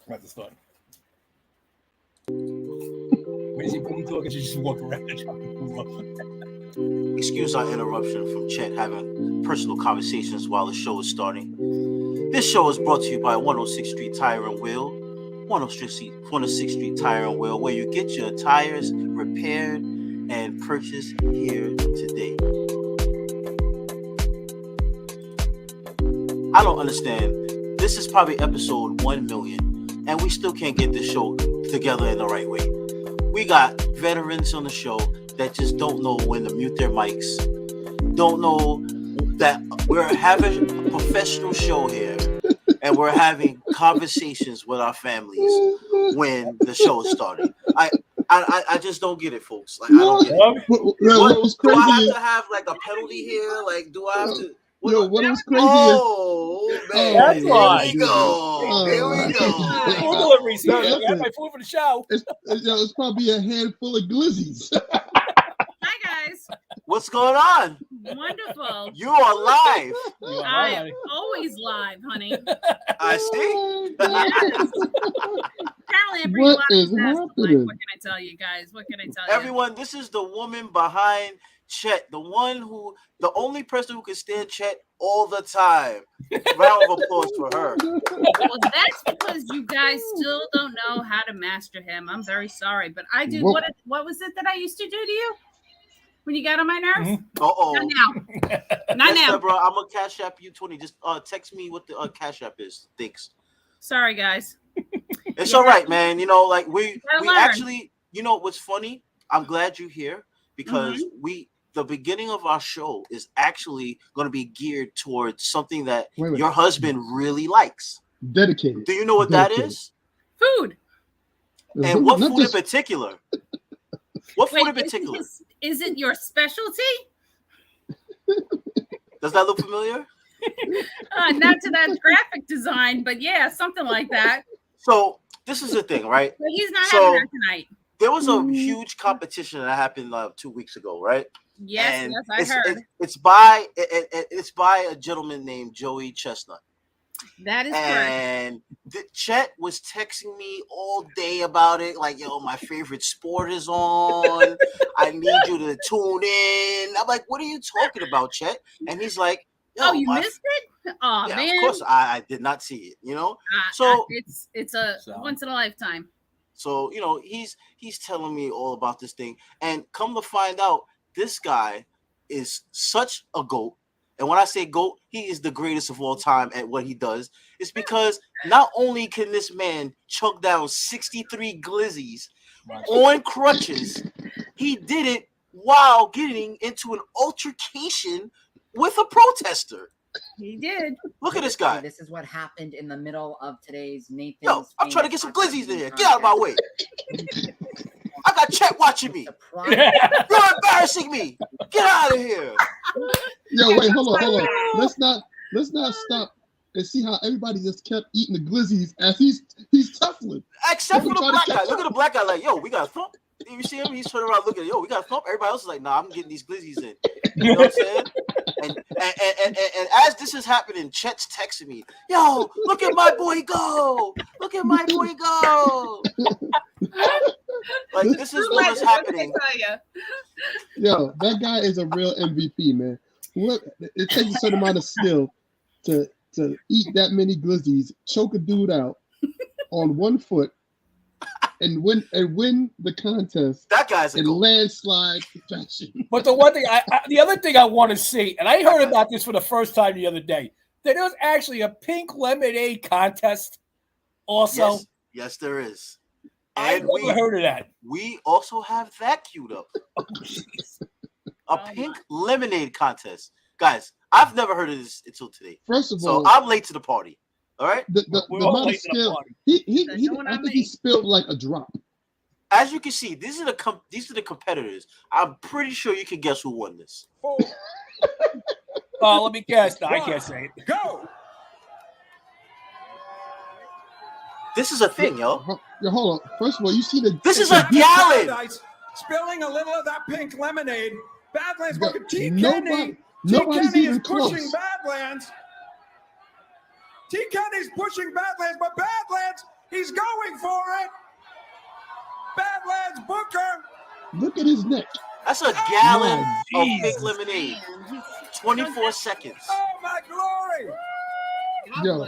about to start. When is he talking? She just walk around and trying to move up. Excuse our interruption from Chet having personal conversations while the show is starting. This show is brought to you by 106 Street Tire and Wheel. 106 Street Tire and Wheel, where you get your tires repaired and purchased here today. I don't understand. This is probably episode 1 million, and we still can't get this show together in the right way. We got veterans on the show that just don't know when to mute their mics, don't know that we're having a professional show here, and we're having conversations with our families when the show is starting. I just don't get it, folks. Like, I don't get it. Do I have to have like a penalty here? Like, do I have to? What was crazy man. That's why. Here we go. Here we go. Food deliveries here. I got my food for the show. It's probably a handful of glizzies. Hi, guys. What's going on? Wonderful. You are live. I'm always live, honey. I see. Yes. Apparently, I'm What is happening? What can I tell you guys? What can I tell you? Everyone, this is the woman behind Chet, the only person who can stand Chet all the time. Round of applause for her. Well, that's because you guys still don't know how to master him. I'm very sorry, but I do. What was it that I used to do to you when you got on my nerves? Mm-hmm. Uh-oh. Not now. Not now. Bro, I'm gonna cash app you 20. Just text me what the cash app is. Thanks. Sorry, guys. It's all right, man. You know, like we actually, you know what's funny? I'm glad you're here because the beginning of our show is actually going to be geared towards something that your husband really likes. Dedicated. Do you know what that is? Food. And what food in particular? What food in particular? Is it your specialty? Does that look familiar? Not to that graphic design, but yeah, something like that. So this is the thing, right? But he's not having that tonight. There was a huge competition that happened 2 weeks ago, right? Yes, I heard. It's by a gentleman named Joey Chestnut. That is correct. And Chet was texting me all day about it, like, yo, my favorite sport is on. I need you to tune in. I'm like, what are you talking about, Chet? And he's like, yo, you missed it? Oh, yeah, man. Of course, I did not see it, you know? So it's a once in a lifetime. So, you know, he's telling me all about this thing. And come to find out, this guy is such a GOAT. And when I say GOAT, he is the greatest of all time at what he does. It's because not only can this man chug down 63 glizzies on crutches, he did it while getting into an altercation with a protester. He did. Look at this guy. This is what happened in the middle of today's Nathan's. Yo, I'm trying to get some glizzies in here. Get out of my way. I got Chet watching me. You're embarrassing me. Get out of here. Yo, wait, hold on. Let's not stop and see how everybody just kept eating the glizzies as he's tussling. Except for the black guy. Look at the black guy like, yo, we got a thump. You see him? He's turning around looking, yo, we got a thump. Everybody else is like, nah, I'm getting these glizzies in. You know what I'm saying? And as this is happening, Chet's texting me, yo, look at my boy go. Look at my boy go. Like, this is what is happening. Yo, that guy is a real MVP, man. It takes a certain amount of skill to eat that many glizzies, choke a dude out on one foot, and win the contest. That guy's a landslide fashion. But the one thing, the other thing I want to see, and I heard about this for the first time the other day, that there was actually a pink lemonade contest. Also, yes, there is. I never heard of that. We also have that queued up. A pink lemonade contest, guys. I've never heard of this until today. First of all, so I'm late to the party. All right, the amount of skill. I think he spilled like a drop. As you can see, these are the competitors. I'm pretty sure you can guess who won this. Oh, let me guess. No, I can't say it. Go. This is a thing, yo. Hold on. First of all, you see the. This is a gallon. Spilling a little of that pink lemonade. Badlands working. T. Nobody's Kenny even is pushing close. Badlands. T. Kenny's pushing Badlands, but Badlands He's going for it. Badlands Booker. Look at his neck. That's a gallon of Jesus. pink lemonade. 24 seconds. Oh, my glory. Yo,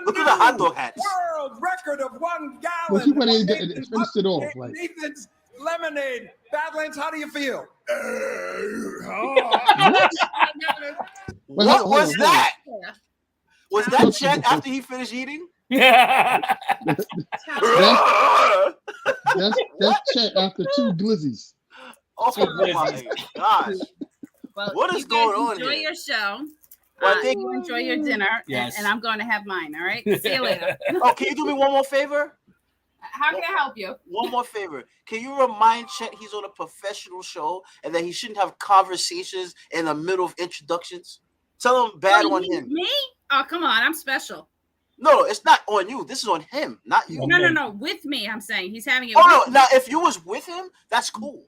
Look at the hot dog hats. World record of 1 gallon. well, he went in and finished it off. Like, Nathan's lemonade. Badlands, how do you feel? What was that? Yeah. Was that Chet after he finished eating? Yeah. that's Chet after 2 glizzies. Oh my gosh. Well, What is you guys going on enjoy here? your show. Well, I think- You enjoy your dinner, Yes. and I'm going to have mine. All right. See you later. Oh, can you do me one more favor? How can I help you? One more favor. Can you remind Chet he's on a professional show and that he shouldn't have conversations in the middle of introductions? Tell him bad Oh, on you mean him. Me? Oh, come on. I'm special. No, it's not on you. This is on him, not you. No. With me, I'm saying he's having it. Oh no! with me. Now, if you was with him, that's cool.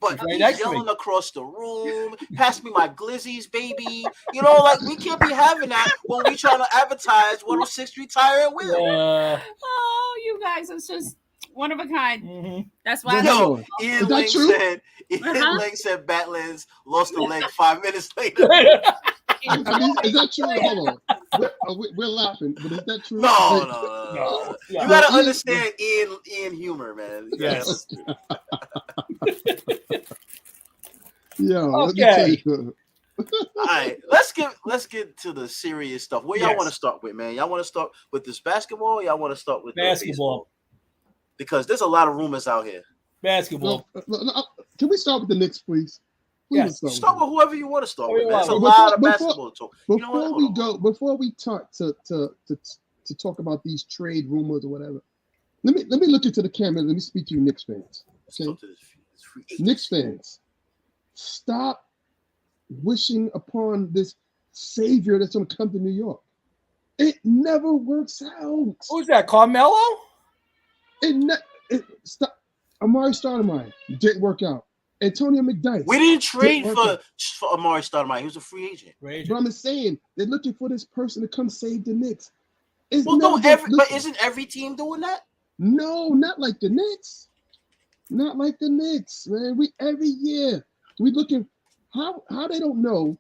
But Right he's next to yelling me. across the room, pass me my glizzies, baby. You know, like we can't be having that when we trying to advertise 106 Tire and Wheel. Oh, you guys are just one of a kind. Mhm. That's why. Yo, Yo, Is Ian that Lang true? said, Badlands lost a leg 5 minutes later. I mean, is that true? Hold on. We're laughing, but is that true? No. Yeah. You gotta Ian- understand Ian humor, man. You gotta Yes. Yo, let me Okay. tell you. All right, let's get to the serious stuff. Where y'all Yes. want to start with, man? Y'all want to start with this basketball? Or y'all want to start with the Basketball. baseball? Because there's a lot of rumors out here. Basketball. Can we start with the Knicks, please? Yes. Start with whoever you want to start with. Man. There's a Before- lot of before- basketball talk. You know what? Hold on. Before we talk to talk about these trade rumors or whatever, let me look into the camera. Let me speak to you, Knicks fans. Let's Okay, talk to this free agent. Knicks fans, stop wishing upon this savior that's going to come to New York. It never works out. Who's that? Carmelo? Stop. Amari Stoudemire didn't work out. Antonio McDyess. We didn't trade didn't work for out. Amari Stoudemire. He was a free agent. But I'm just saying they're looking for this person to come save the Knicks. It's Well, never no, gonna- but listen. isn't every team doing that? No, not like the Knicks. Not like the Knicks, man. We every year we looking how they don't know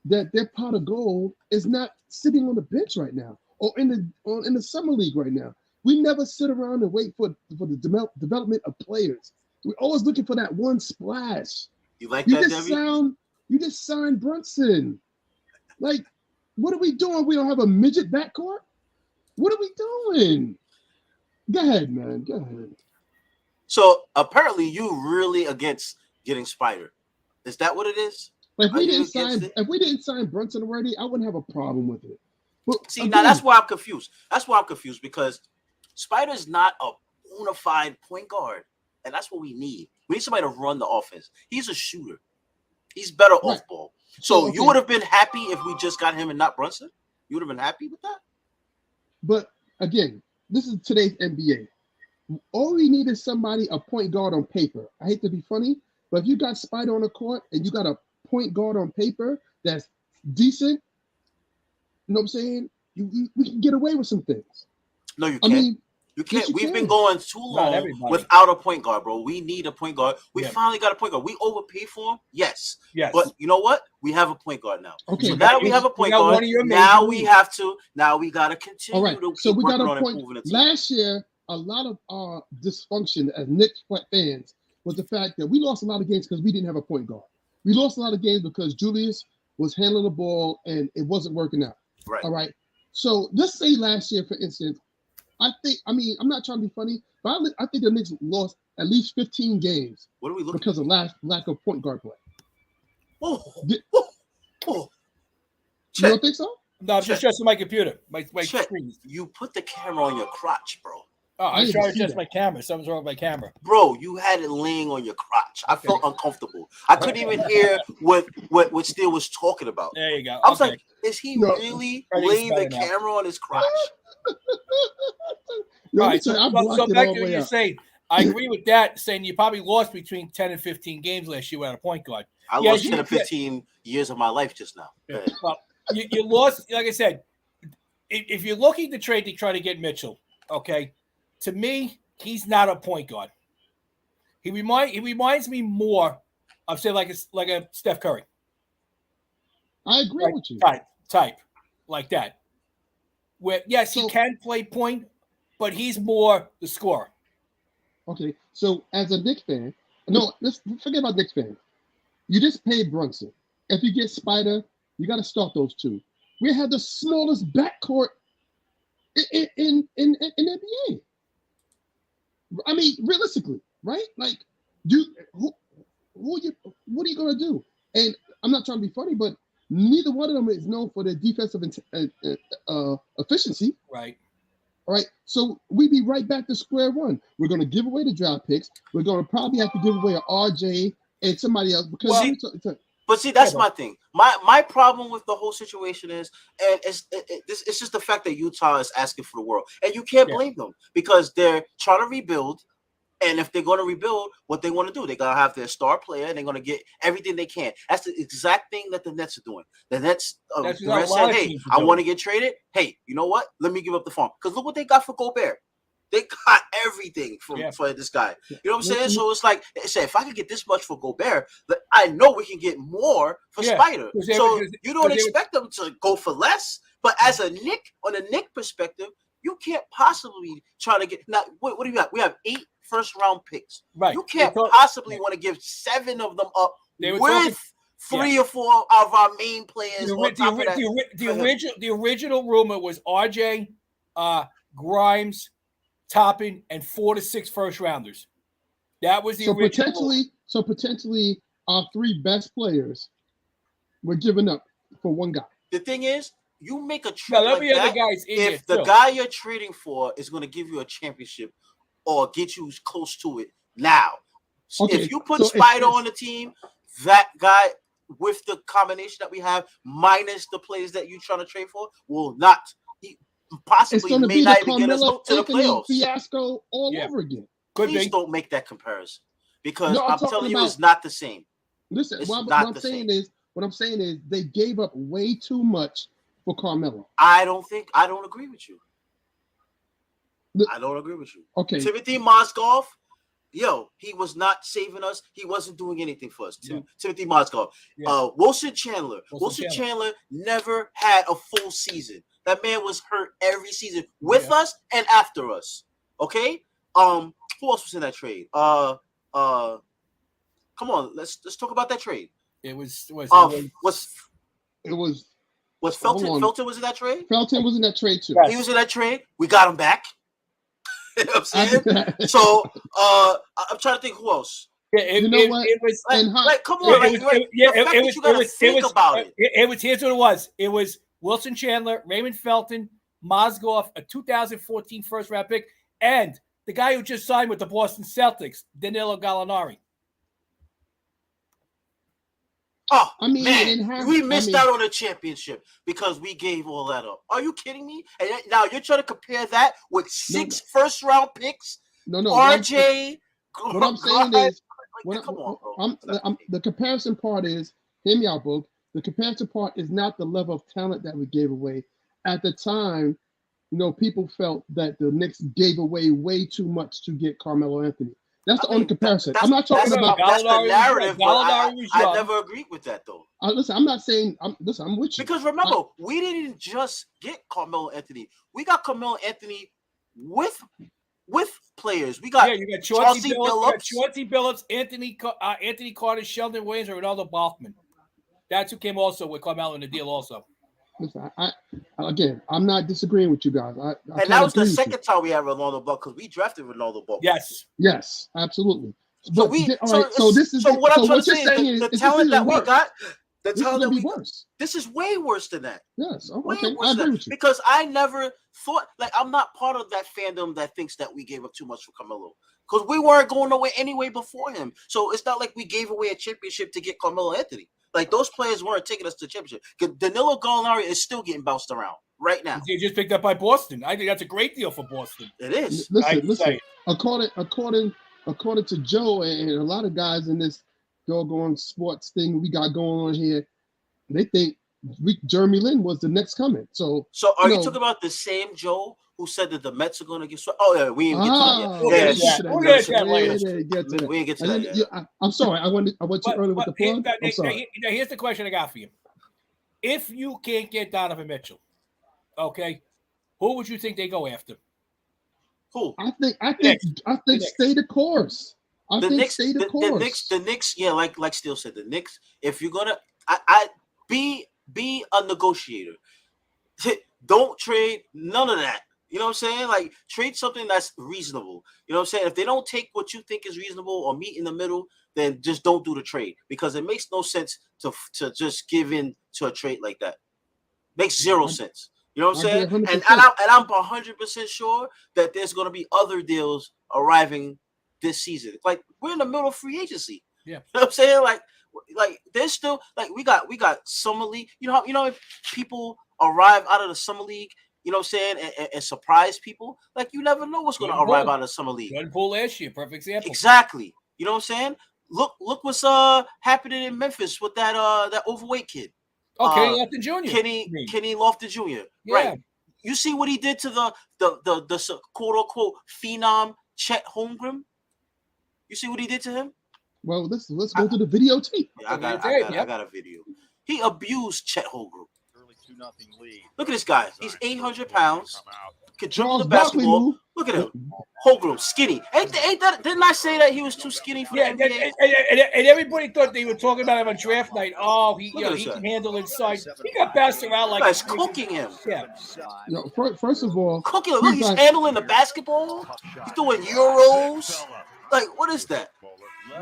that their pot of gold is not sitting on the bench right now or in the summer league right now. We never sit around and wait for the development of players. We're always looking for that one splash. You like You that, just Debbie? signed Brunson. Like, what are we doing? We don't have a midget backcourt? What are we doing? Go ahead, man. Go ahead. So apparently you really against getting Spider. Is that what it is? Like, if Are we you didn't against sign, it? if we didn't sign Brunson already, I wouldn't have a problem with it. But See, again, now that's why I'm confused. Because Spider's not a bona fide point guard, and that's what we need. We need somebody to run the offense. He's a shooter. He's better Right. off ball. So Okay. you would have been happy if we just got him and not Brunson? You would have been happy with that? But again, this is today's NBA. All we need is somebody, a point guard on paper. I hate to be funny, but if you got Spider on the court and you got a point guard on paper that's decent, you know what I'm saying? We can get away with some things. No, you I can't. mean, You can't. yes, you We've can. been going too Not long everybody. without a point guard, bro. We need a point guard. We Yeah. finally got a point guard. We overpaid for him, yes. Yes. But you know what? We have a point guard now. okay. So now that we you- have a you point got guard, one of your now major we leagues. have to. Now we got to continue All right. to So keep we got working a on point. improving the team. Last year, a lot of our dysfunction as Knicks fans was the fact that we lost a lot of games because we didn't have a point guard. We lost a lot of games because Julius was handling the ball and it wasn't working out. Right. All right. So let's say last year, for instance, I'm not trying to be funny, but I think the Knicks lost at least 15 games What are we looking because of lack of point guard play. Oh, Did- oh, oh. You don't Chet, think so? No, I'm just adjusting my computer. My Chet, screen. you put the camera on your crotch, bro. Oh, I I'm didn't trying to see adjust that. my camera. Something's wrong with my camera. Bro, you had it laying on your crotch. I felt uncomfortable. I couldn't even hear what Steele was talking about. There you go. I was Okay. like, is he No. really I think it's laying the better now. camera on his crotch? Yo, All let me right, tell so, you, I so blocked it back all to the what way you're out. saying. I agree with that, saying you probably lost between 10 and 15 games last year without a point guard. I Yeah, lost you 10 or did. 15 years of my life just now. Go ahead. Well, you lost, like I said, if you're looking to trade to try to get Mitchell, okay, to me, he's not a point guard. He reminds me more of, say, like a Steph Curry. I agree with you. Type like that. Where yes, he can play point, but he's more the scorer. Okay, so as a Knicks fan, no, let's forget about Knicks fan. You just paid Brunson. If you get Spider, you got to start those two. We had the smallest backcourt in NBA. I mean, realistically, right? Like, what are you gonna do? And I'm not trying to be funny, but neither one of them is known for their defensive efficiency. Right. All right. So we be right back to square one. We're gonna give away the draft picks. We're gonna probably have to give away an RJ and somebody else because. But see, that's my thing. My problem with the whole situation is, and it's just the fact that Utah is asking for the world, and you can't blame them because they're trying to rebuild. And if they're going to rebuild, what they want to do, they're going to have their star player, and they're going to get everything they can. That's the exact thing that the Nets are doing. The Nets said, "Hey, I want to get traded. Hey, you know what? Let me give up the farm because look what they got for Gobert. They got everything for this guy. You know what I'm saying? So it's like, say, if I can get this much for Gobert, I know we can get more for Spider. So you don't expect them to go for less. But as a Knick, on a Knick perspective, you can't possibly try to get now. What do you have? We have 8 first-round picks. Right. You can't possibly want to give 7 of them up with 3 or 4 of our main players. The original rumor was RJ, Grimes, Toppin, and 4 to 6 first-rounders. That was the original. Potentially, our 3 best players were given up for one guy. The thing is, you make a trade like that if the guy you're trading for is going to give you a championship or get you close to it now. If you put Spider on the team, that guy with the combination that we have minus the players that you're trying to trade for will not possibly may not even get us to the playoffs. Fiasco all over again. Please don't make that comparison because I'm telling you, it's not the same. Listen, what I'm saying is they gave up way too much for Carmelo. I don't agree with you. I don't agree with you. Okay. Timothy Mozgov, he was not saving us. He wasn't doing anything for us. Timothy Mozgov. Wilson Chandler. Wilson Chandler never had a full season. That man was hurt every season with us and after us. Okay? Who else was in that trade? Come on, let's talk about that trade. Was Felton? Felton was in that trade? Felton was in that trade too. Yes. He was in that trade. We got him back. You know what I'm saying? So I'm trying to think who else. Here's what it was. It was Wilson Chandler, Raymond Felton, Mozgov, a 2014 first-round pick, and the guy who just signed with the Boston Celtics, Danilo Gallinari. Oh, we missed out on a championship because we gave all that up. Are you kidding me? And now you're trying to compare that with 6 first-round picks? No. RJ. What I'm saying is, the comparison part is, hear me out, Boog. The comparison part is not the level of talent that we gave away. At the time, people felt that the Knicks gave away way too much to get Carmelo Anthony. That's the only comparison. I'm not talking about that's the narrative, but I never agreed with that, though. Listen, I'm not saying I'm with you. Because remember, we didn't just get Carmelo Anthony. We got Carmelo Anthony with players. We got you got Chauncey Billups, Anthony Carter, Sheldon Williams, and Ronaldo Balkman. That's who came also with Carmelo in the deal also. Listen, I'm not disagreeing with you guys. And that was the second time we had Ronaldo Ball because we drafted Ronaldo Ball. Yes, absolutely. So what I'm trying to say is the talent that we got, the talent that we worse. This is way worse than that. Yes, okay, I agree with you. Because I never thought, I'm not part of that fandom that thinks that we gave up too much for Carmelo. Because we weren't going away anyway before him. So it's not like we gave away a championship to get Carmelo Anthony. Like, those players weren't taking us to the championship. Danilo Gallinari is still getting bounced around right now. He just picked up by Boston. I think that's a great deal for Boston. It is. Listen. According to Joe and a lot of guys in this doggone sports thing we got going on here, they think Jeremy Lin was the next coming. So are you talking about the same Joe who said that the Mets are going to get swept. Oh yeah, we didn't get to that yet. We'll get to that later. We didn't get to that yet. I'm sorry. I went too early with the plug. I'm sorry. Now, here's the question I got for you. If you can't get Donovan Mitchell, okay, who would you think they go after? Who? I think stay the course. The Knicks, yeah, like Steele said, the Knicks. If you're gonna, I be a negotiator. Don't trade none of that. You know what I'm saying? Like, trade something that's reasonable. You know what I'm saying? If they don't take what you think is reasonable or meet in the middle, then just don't do the trade, because it makes no sense to just give in to a trade like that. Makes zero sense. You know what I'm saying? And I'm 100% sure that there's going to be other deals arriving this season. Like, we're in the middle of free agency. Yeah. You know what I'm saying? Like there's still, like, we got summer league. You know if people arrive out of the summer league, you know what I'm saying, and surprise people, like, you never know what's going to arrive out of the summer league. Jordan Poole last year, perfect example. Exactly. You know what I'm saying? Look what's happening in Memphis with that overweight kid. Kenny Lofton Jr. Kenny Lofton Jr. Yeah. Right. You see what he did to the quote unquote phenom Chet Holmgren? You see what he did to him? Well, let's go to the videotape. Yeah, I got a video. He abused Chet Holmgren. Look at this guy. He's 800 pounds. Could dribble the basketball. Look at him. Holmgren, skinny. Ain't that? Didn't I say that he was too skinny for the NBA? And everybody thought they were talking about him on draft night. Oh, he can handle inside. He got bounced around like he's cooking him. Yeah. First of all, cooking him. Look, he's handling the basketball. He's doing euros. Like, what is that?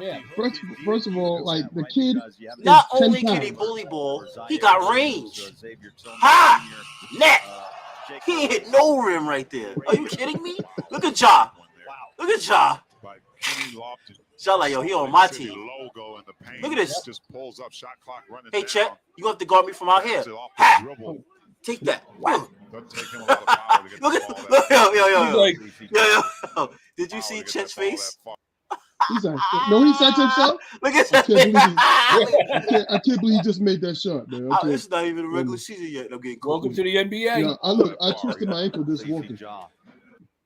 Yeah. First of all, like, the kid. Not only can he bully ball, he got range. Ha! Net. He hit no rim right there. Are you kidding me? Look at Ja. Look at Ja. Ja, like, yo, he on my team. Look at this. Hey, Chet, you have to guard me from out here. Ha! Take that. Look at yo. Did you see Chet's face? He's like, no, he said to himself. Look at that. I can't believe he just made that shot, man. It's not even a regular season yet. I'm getting cold. Welcome to the NBA. Yeah, I twisted my ankle this walking.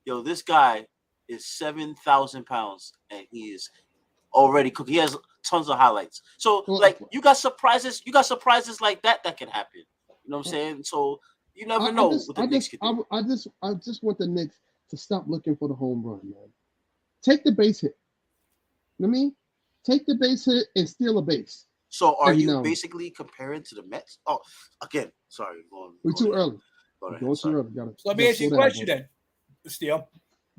Yo, this guy is 7,000 pounds, and he is already cooking. He has tons of highlights. So, like, you got surprises. You got surprises like that can happen. You know what I'm saying? So you never know what the Knicks can do. I just want the Knicks to stop looking for the home run, man. Take the base hit. You know what I mean? Take the base hit and steal a base. So are you basically comparing to the Mets? Oh, again, sorry. We're too early. Going too early. So let me ask you a question then, Steele.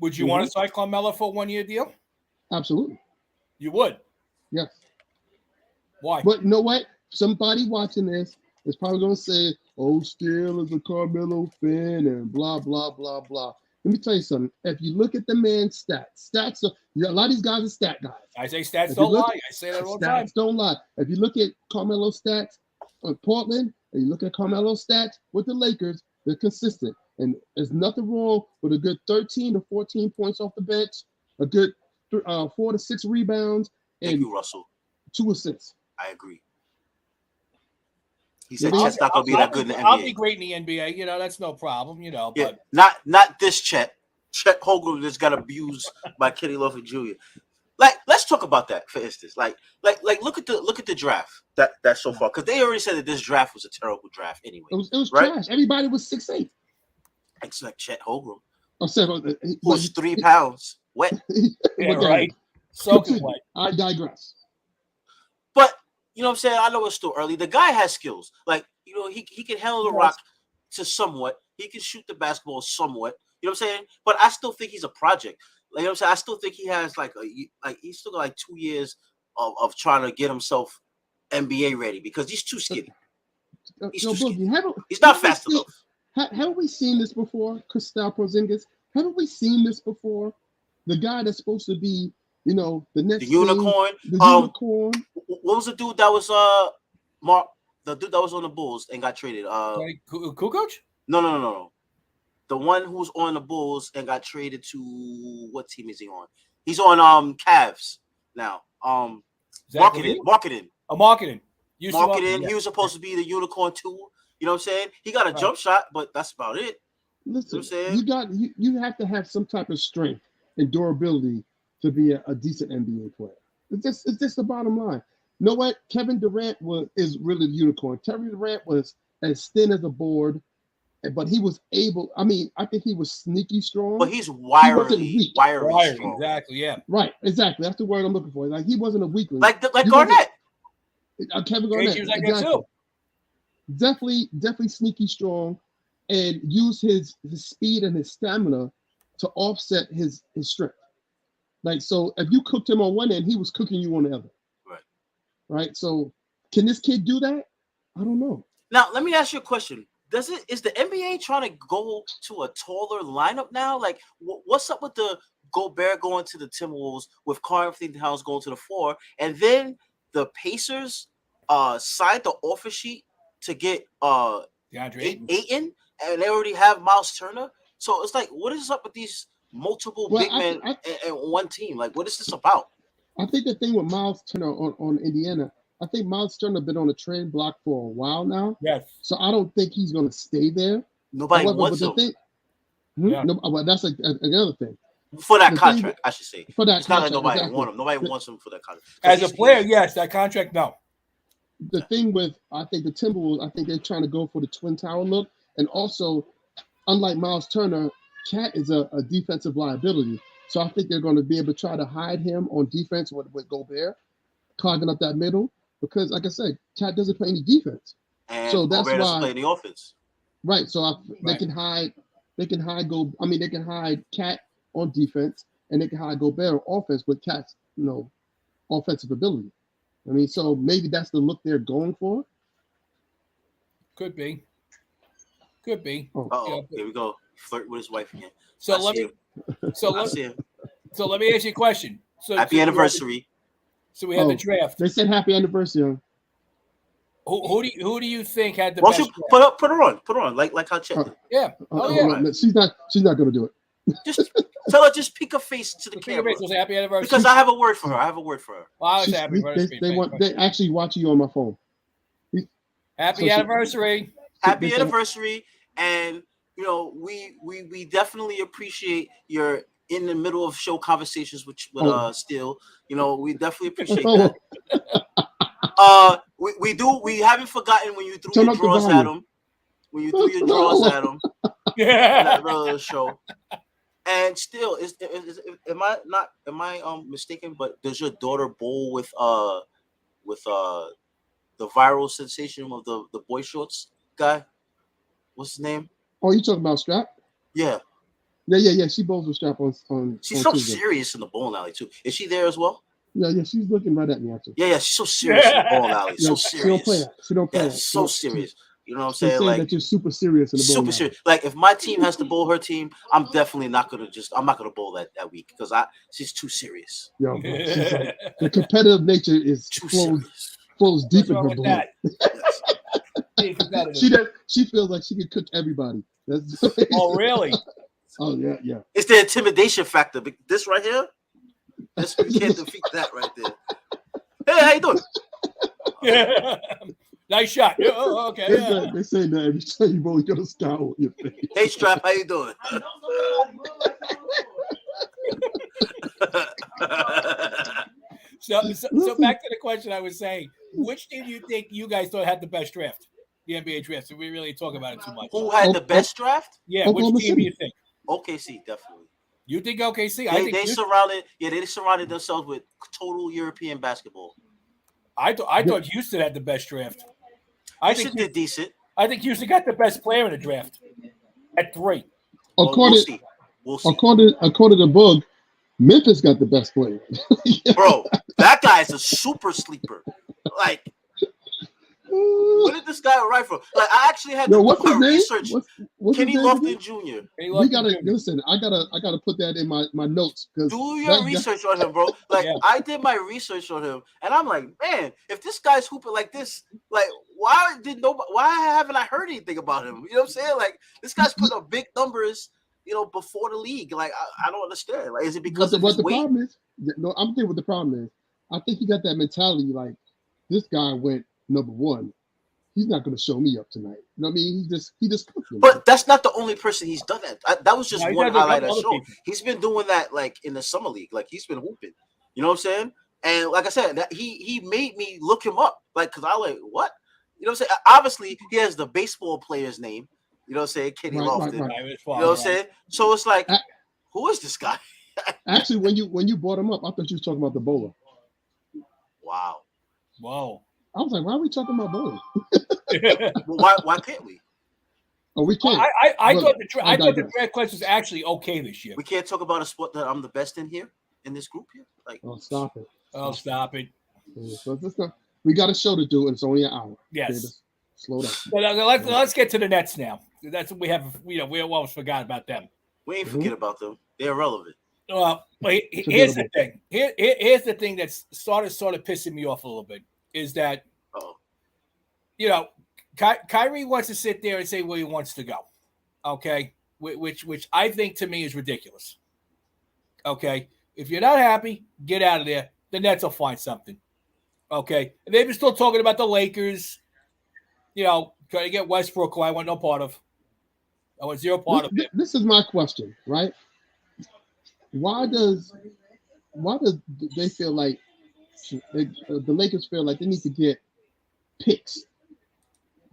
Would you want to sign Carmelo for a 1-year deal? Absolutely. You would? Yes. Why? But you know what? Somebody watching this is probably going to say, oh, Steele is a Carmelo fan and blah, blah, blah, blah. Let me tell you something. If you look at the man's stats are, a lot of these guys are stat guys. I say stats don't lie. I say that all the time. Stats don't lie. If you look at Carmelo's stats on Portland, and you look at Carmelo's stats with the Lakers, they're consistent. And there's nothing wrong with a good 13 to 14 points off the bench, a good 4 to 6 rebounds, and thank you, Russell. 2 assists. I agree. He said Chet's not going to be that good in the NBA. I'll be great in the NBA. That's no problem, Yeah, but not this Chet. Chet Holmgren just got abused by Kenny Lofton Jr. Like, let's talk about that, for instance. Like look at the draft that's so far, because they already said that this draft was a terrible draft anyway. It was right? trash. Everybody was 6'8". Except Chet Holmgren, who's 3 pounds wet. Yeah, right. Soaking wet. I digress. But you know what I'm saying? I know it's still early. The guy has skills. Like, he can handle the rock to somewhat. He can shoot the basketball somewhat. You know what I'm saying? But I still think he's a project. Like, you know what I'm saying? I still think he has he's still got 2 years of trying to get himself NBA ready, because he's too skinny. He's too skinny. He's not fast enough. Haven't we seen this before, Kristaps Porzingis? Haven't we seen this before? The guy that's supposed to be, the next unicorn. The unicorn. What was the dude that was the dude that was on the Bulls and got traded? Kukoc? No. The one who's on the Bulls and got traded to, what team is he on? He's on Cavs now. Marketing. Marketing. He was supposed to be the unicorn too. You know what I'm saying? He got a jump shot, but that's about it. Listen, you know you have to have some type of strength and durability to be a decent NBA player. It's just the bottom line. You know what? Kevin Durant is really the unicorn. Kevin Durant was as thin as a board, but he was able. I mean, I think he was sneaky strong. But he's wiry strong. Exactly. Yeah. Right. Exactly. That's the word I'm looking for. Like he wasn't a weakling. Like Garnett. Kevin Garnett. He was like that too. Definitely sneaky strong, and use his speed and his stamina to offset his strength. Like, so if you cooked him on one end, he was cooking you on the other. Right. So can this kid do that? I don't know. Now let me ask you a question. Is the NBA trying to go to a taller lineup now? Like, what's up with the Gobert going to the Timberwolves with Karl-Anthony Towns going to the 4, and then the Pacers signed the offer sheet to get DeAndre Ayton, and they already have Miles Turner. So it's like, what is up with these multiple big men in one team? Like, what is this about? I think the thing with Miles Turner on Indiana, I think Miles Turner been on the trade block for a while now. Yes. So I don't think he's going to stay there. Nobody wants him. Well, that's another thing. For that contract, I should say. For that it's contract, not like nobody exactly. wants him. Nobody wants him for that contract. As a player, yes. That contract, no. The thing with, I think the Timberwolves, I think they're trying to go for the Twin Tower look. And also, unlike Miles Turner, Cat is a defensive liability. So I think they're going to be able to try to hide him on defense with Gobert, clogging up that middle. Because, like I said, Cat doesn't play any defense. And so that's Gobert why doesn't play any offense. Right. So they can hide. They can hide Cat on defense, and they can hide Gobert on offense with Cat's, offensive ability. I mean, so maybe that's the look they're going for. Could be. Oh, here we go. Flirt with his wife again. So let me ask you a question. So happy anniversary. So we had the draft. They said happy anniversary. Who do you think had the best? Put her on, like how Chet did. Yeah. Yeah. She's not going to do it. Just tell her, just pick her face to the camera. Happy anniversary. Because I have a word for her. Well, I was happy. They actually watch you on my phone. Happy anniversary. Happy anniversary. And we definitely appreciate your in the middle of show conversations with Steele. We definitely appreciate that. We haven't forgotten when you threw your drawers at him. Yeah. In the middle of the show. And still, am I mistaken? But does your daughter bowl with the viral sensation of the boy shorts guy? What's his name? Oh, you talking about Strap? Yeah. Yeah. She bowls with Strap on. She's so serious in the bowling alley too. Is she there as well? Yeah. She's looking right at me actually. Yeah. She's so serious in the bowling alley. So serious. She don't play. Yeah, so serious. You know what I'm saying? Like that you're super serious in the bowling. Super serious. Like if my team has to bowl her team, I'm definitely not gonna bowl that week because she's too serious. Yo, the competitive nature is flows deep in her blood. She feels like she can cook everybody. Oh really? Oh yeah. It's the intimidation factor. This right here, you can't defeat that right there. Hey, how you doing? Yeah. Nice shot. Oh, okay. They say that every time you bowl, you got a scowl on your face. Hey, Strap, how you doing? So back to the question I was saying. Which team do you think you guys thought had the best draft? The NBA draft. So we really talk about it too much. Who had the best draft? Yeah, which team do you think? OKC, definitely. You think OKC? They surrounded themselves with total European basketball. I thought Houston had the best draft. Houston did decent. I think Houston got the best player in the draft at 3. We'll see. According to Boog, Memphis got the best player. Bro, that guy is a super sleeper. Like, where did this guy write from? Like, I actually had to do my research. What's Kenny Lofton Jr. We gotta listen. I gotta put that in my notes. Do your research on him, bro. Like I did my research on him, and I'm like, man, if this guy's hooping like this, like why haven't I heard anything about him? You know what I'm saying? Like this guy's putting up big numbers, before the league. Like I don't understand. Like, is it because of his weight? Problem is, I'm thinking what the problem is. I think he got that mentality. Like this guy went number 1. he's not going to show me up tonight. You know what I mean? He just cooked him. But that's not the only person he's done that. That was just No, he's one done highlight of other the show. people. He's been doing that like in the summer league. Like he's been hooping. You know what I'm saying? And like I said, that he made me look him up. Like, cause I like what? You know what I'm saying? Obviously, he has the baseball player's name. You know what I'm saying? Kenny Lofton. Right. You know what I'm saying? So it's like, who is this guy? Actually, when you brought him up, I thought you was talking about the bowler. Wow. Whoa. I was like, why are we talking about bowling? Well, why can't we? Oh, we can't. I thought the draft class was actually okay this year. We can't talk about a sport that I'm the best in here in this group here. Like, oh, stop it. Oh, stop it. So we got a show to do, and it's only an hour. Yes. Okay, slow down. But let's get to the Nets now. That's what we have. We almost forgot about them. We ain't forget about them. They're irrelevant. Well, here's the thing. Here's the thing that's sort of pissing me off a little bit is that, Kyrie wants to sit there and say where he wants to go. Okay, which I think to me is ridiculous. Okay, if you're not happy, get out of there. The Nets will find something. Okay, and they've been still talking about the Lakers. Trying to get Westbrook, who I want no part of. I want zero part of it. This is my question, right? Why does they feel like the Lakers feel like they need to get picks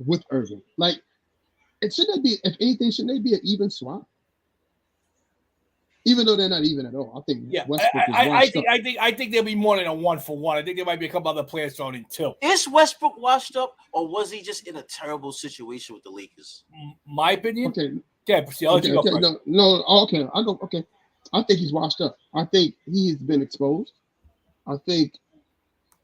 with Irving? Like, shouldn't be, if anything, shouldn't they be an even swap? Even though they're not even at all, I think Westbrook I think there'll be more than a 1-for-1. I think there might be a couple other players thrown in too. Is Westbrook washed up, or was he just in a terrible situation with the Lakers? My opinion. Okay. Yeah, okay. Okay. I go. Okay. I think he's washed up. I think he's been exposed. I think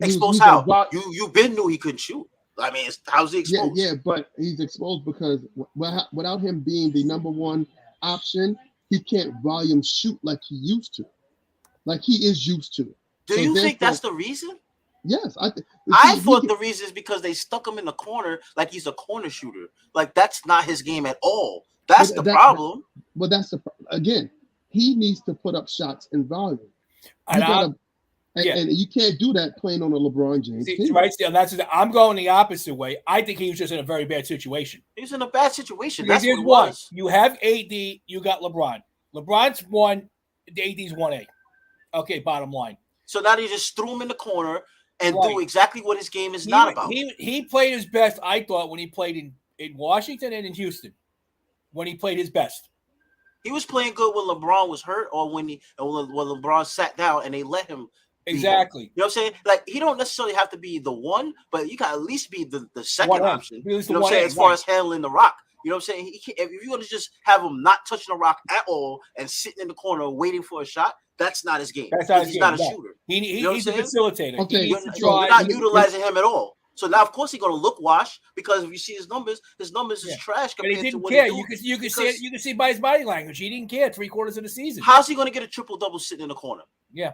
exposed how? You been knew he couldn't shoot. I mean, how's he exposed? Yeah, but he's exposed because without him being the number one option, he can't volume shoot like he used to, like he is used to. Do you think that's the reason? Yes, I thought the reason is because they stuck him in the corner like he's a corner shooter. Like that's not his game at all. That's the problem. But that's again, he needs to put up shots in volume. And you can't do that playing on a LeBron James team. Right, I'm going the opposite way. I think he was just in a very bad situation. He was in a bad situation. Because that's what it was. You have AD, you got LeBron. LeBron's 1, AD's 1A. Okay, bottom line. So now they just threw him in the corner and do exactly what his game is not about. He played his best, I thought, when he played in Washington and in Houston. When he played his best. He was playing good when LeBron was hurt, or when LeBron sat down and they let him. Exactly. You know what I'm saying? Like, he don't necessarily have to be the one, but you got at least be the second option. You know what I'm saying? As far as handling the rock. You know what I'm saying? If you're going to just have him not touching the rock at all and sitting in the corner waiting for a shot, that's not his game. He's not a shooter. He's a facilitator. Okay. You're not utilizing him at all. So now, of course, he's going to look washed because if you see his numbers is trash compared to what he's doing. You can see by his body language. He didn't care 3/4 of the season. How's he going to get a triple-double sitting in the corner? Yeah.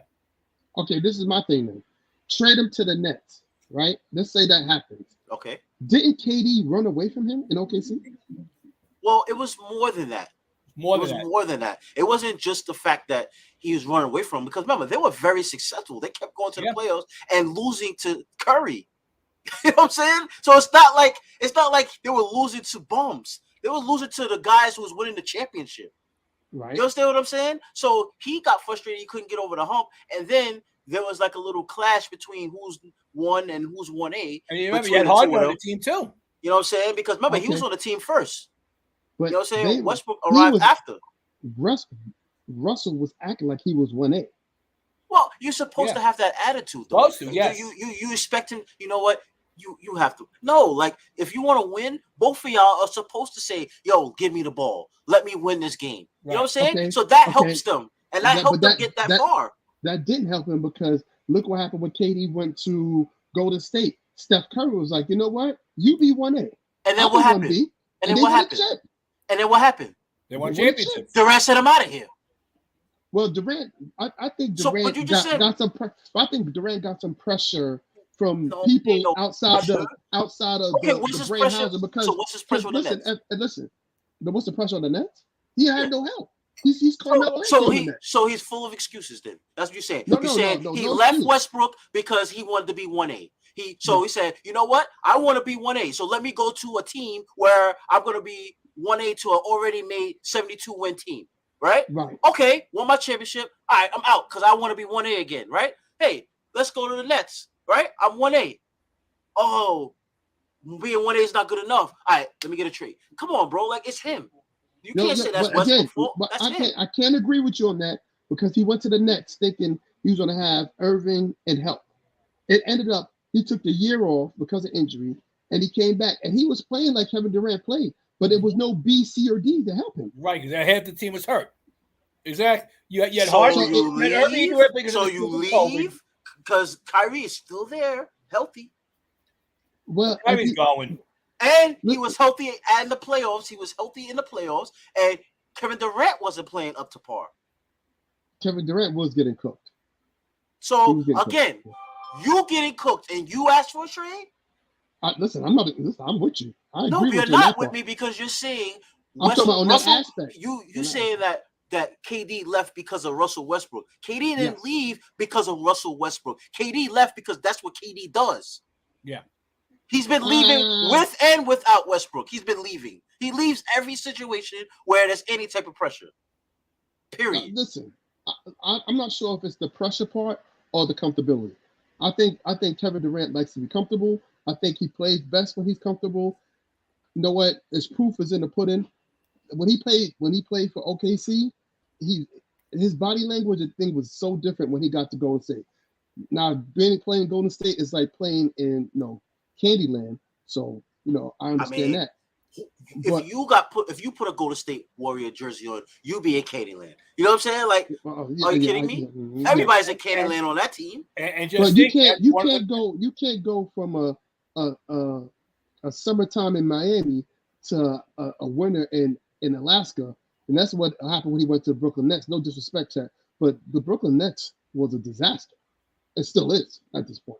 Okay, this is my thing then. Trade him to the Nets, right? Let's say that happens. Okay. Didn't KD run away from him in OKC? Well, it was more than that. More than that. It wasn't just the fact that he was running away from him, because remember, they were very successful. They kept going to the playoffs and losing to Curry. You know what I'm saying? So it's not like they were losing to bums. They were losing to the guys who was winning the championship. Right. You understand what I'm saying? So he got frustrated. He couldn't get over the hump. And then there was like a little clash between who's 1 and who's 1A. And you remember, you had Harden on the team too. You know what I'm saying? Because remember, he was on the team first. But you know what I'm saying? Westbrook arrived after. Russell was acting like he was 1A. Well, you're supposed to have that attitude, though. Yes. You expect him, you know what? You have to. No, like, if you want to win, both of y'all are supposed to say, yo, give me the ball. Let me win this game. You know what I'm saying? Okay. So that helps them. And that helped them get that far. That didn't help him because look what happened when KD went to Golden State. Steph Curry was like, you know what? You be 1A. And then what happened? And then what happened? And then what happened? They won championships. Durant said him out of here. Well, Durant, I think Durant got some. I think Durant got some pressure from people outside of the brain housing because. So what's his pressure on the Nets? Listen, what's the pressure on the Nets? He had no help. He's Carmelo. So he's full of excuses. Then that's what you're saying. You're saying he left Westbrook because he wanted to be 1A. He said, you know what? I want to be 1A. So let me go to a team where I'm going to be 1A to an already made 72-win team. Right? Right. Okay, won my championship. All right, I'm out because I want to be 1A again. Right? Hey, let's go to the Nets. Right? I'm 1A. Oh, being 1A is not good enough. All right, let me get a trade. Come on, bro. Like, it's him. You can't say that's Westbrook's fault. That's him. I can't agree with you on that because he went to the Nets thinking he was going to have Irving and help. It ended up he took the year off because of injury, and he came back, and he was playing like Kevin Durant played, but there was no B, C, or D to help him. Right, because half the team was hurt. Exactly. You had so Harden. You leave because Kyrie is still there, healthy. Well, Kyrie's going. And he was healthy in the playoffs. He was healthy in the playoffs, and Kevin Durant wasn't playing up to par. Kevin Durant was getting cooked. So again, you getting cooked, and you asked for a trade. Listen, I'm with you. I agree you're not with me because you're saying I'm talking about on that aspect. You saying that KD left because of Russell Westbrook. KD didn't leave because of Russell Westbrook. KD left because that's what KD does. Yeah. He's been leaving with and without Westbrook. He's been leaving. He leaves every situation where there's any type of pressure. Period. Listen, I'm not sure if it's the pressure part or the comfortability. I think Kevin Durant likes to be comfortable. I think he plays best when he's comfortable. You know what? His proof is in the pudding. When he played for OKC, his body language and thing was so different when he got to Golden State. Now playing Golden State is like playing in Candyland. So I understand that. If you put a Golden State Warrior jersey on, you be in Candyland. You know what I'm saying? Like, are you kidding me? Everybody's in Candyland on that team. And just you can't go from a summertime in Miami to a winter in Alaska, and that's what happened when he went to the Brooklyn Nets. No disrespect, Chet, but the Brooklyn Nets was a disaster. It still is at this point.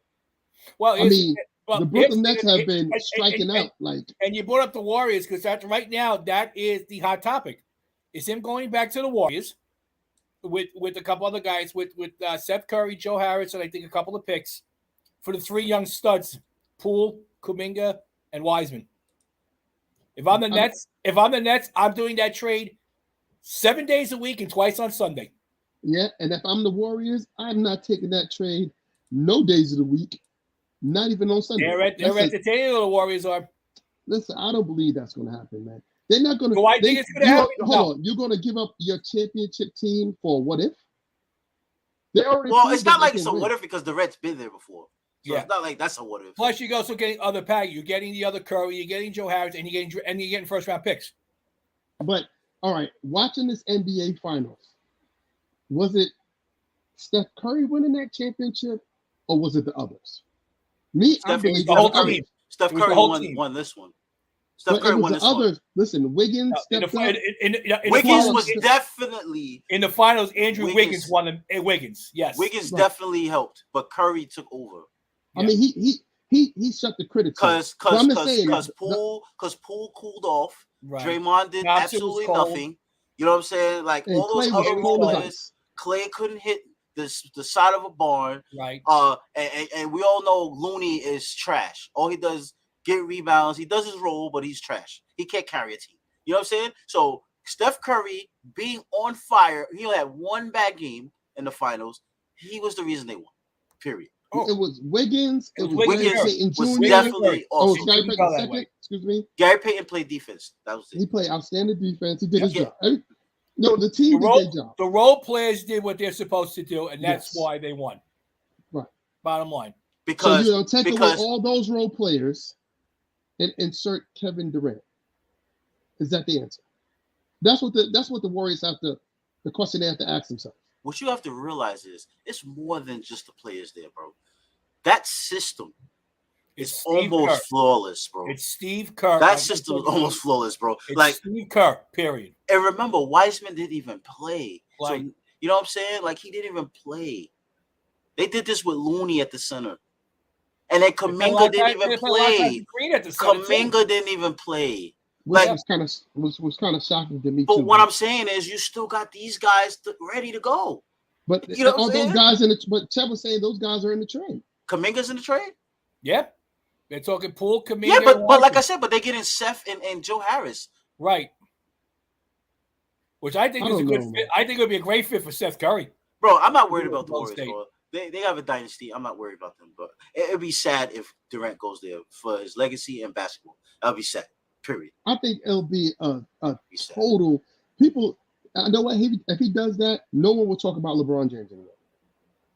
Well, the Brooklyn Nets have been striking out like. And you brought up the Warriors because that's right now that is the hot topic. Is him going back to the Warriors with a couple other guys with Seth Curry, Joe Harris, and I think a couple of picks for the three young studs, Poole, Kuminga, and Wiseman. If I'm the Nets, I'm doing that trade 7 days a week and twice on Sunday. Yeah, and if I'm the Warriors, I'm not taking that trade no days of the week, not even on Sunday. They're entertaining, the Warriors are. Listen, I don't believe that's going to happen, man. They're not going to. Do I think it's going to happen? Hold on, you're going to give up your championship team for what if? It's not like it's a what if because the Reds been there before. So it's not like that's a what if. Plus, you're also getting other pack. You're getting the other Curry. You're getting Joe Harris, and you're getting first round picks. But all right, watching this NBA Finals, was it Steph Curry winning that championship, or was it the others? I believe the whole team. Steph Curry won this one. Steph Curry won this one. Listen, Wiggins. Wiggins was definitely in the finals. Andrew Wiggins won. Wiggins, yes. Wiggins definitely helped, but Curry took over. I mean, he shut the critics because Poole cooled off. Right. Draymond did absolutely nothing. You know what I'm saying? Like all those other role players, Clay couldn't hit the side of a barn. Right. And we all know Looney is trash. All he does get rebounds. He does his role, but he's trash. He can't carry a team. You know what I'm saying? So Steph Curry being on fire, he only had one bad game in the finals. He was the reason they won. Period. It was Wiggins. It was Wiggins Payton Jr. was definitely awesome. Gary Payton second. Excuse me. Gary Payton played defense. That was it. He played outstanding defense. He did his job. No, the team did their job. The role players did what they're supposed to do, and that's why they won. Right. Bottom line. Because take away all those role players and insert Kevin Durant. Is that the answer? That's what the Warriors have to. The question they have to ask themselves. What you have to realize is it's more than just the players there, bro. That system is almost flawless, bro. It's Steve Kerr. That system is almost flawless, bro. It's like Steve Kerr, period. And remember, Wiseman didn't even play. So you know what I'm saying? Like he didn't even play. They did this with Looney at the center. And then Kuminga didn't even play. Kuminga didn't even play. Which was kind of shocking to me. But what I'm saying is, you still got these guys ready to go. But you know all those guys but Chet was saying those guys are in the trade. Kuminga's in the trade. Yeah. They're talking Poole, Kaminga. Yeah, but like I said, but they're getting Seth and Joe Harris. Right. Which I think is a good fit. I think it would be a great fit for Seth Curry. Bro, I'm not worried about the Warriors, bro. They have a dynasty. I'm not worried about them, but it'd be sad if Durant goes there for his legacy and basketball. That'll be sad. Period. I think it'll be a total people. I know what if he does that, no one will talk about LeBron James anymore.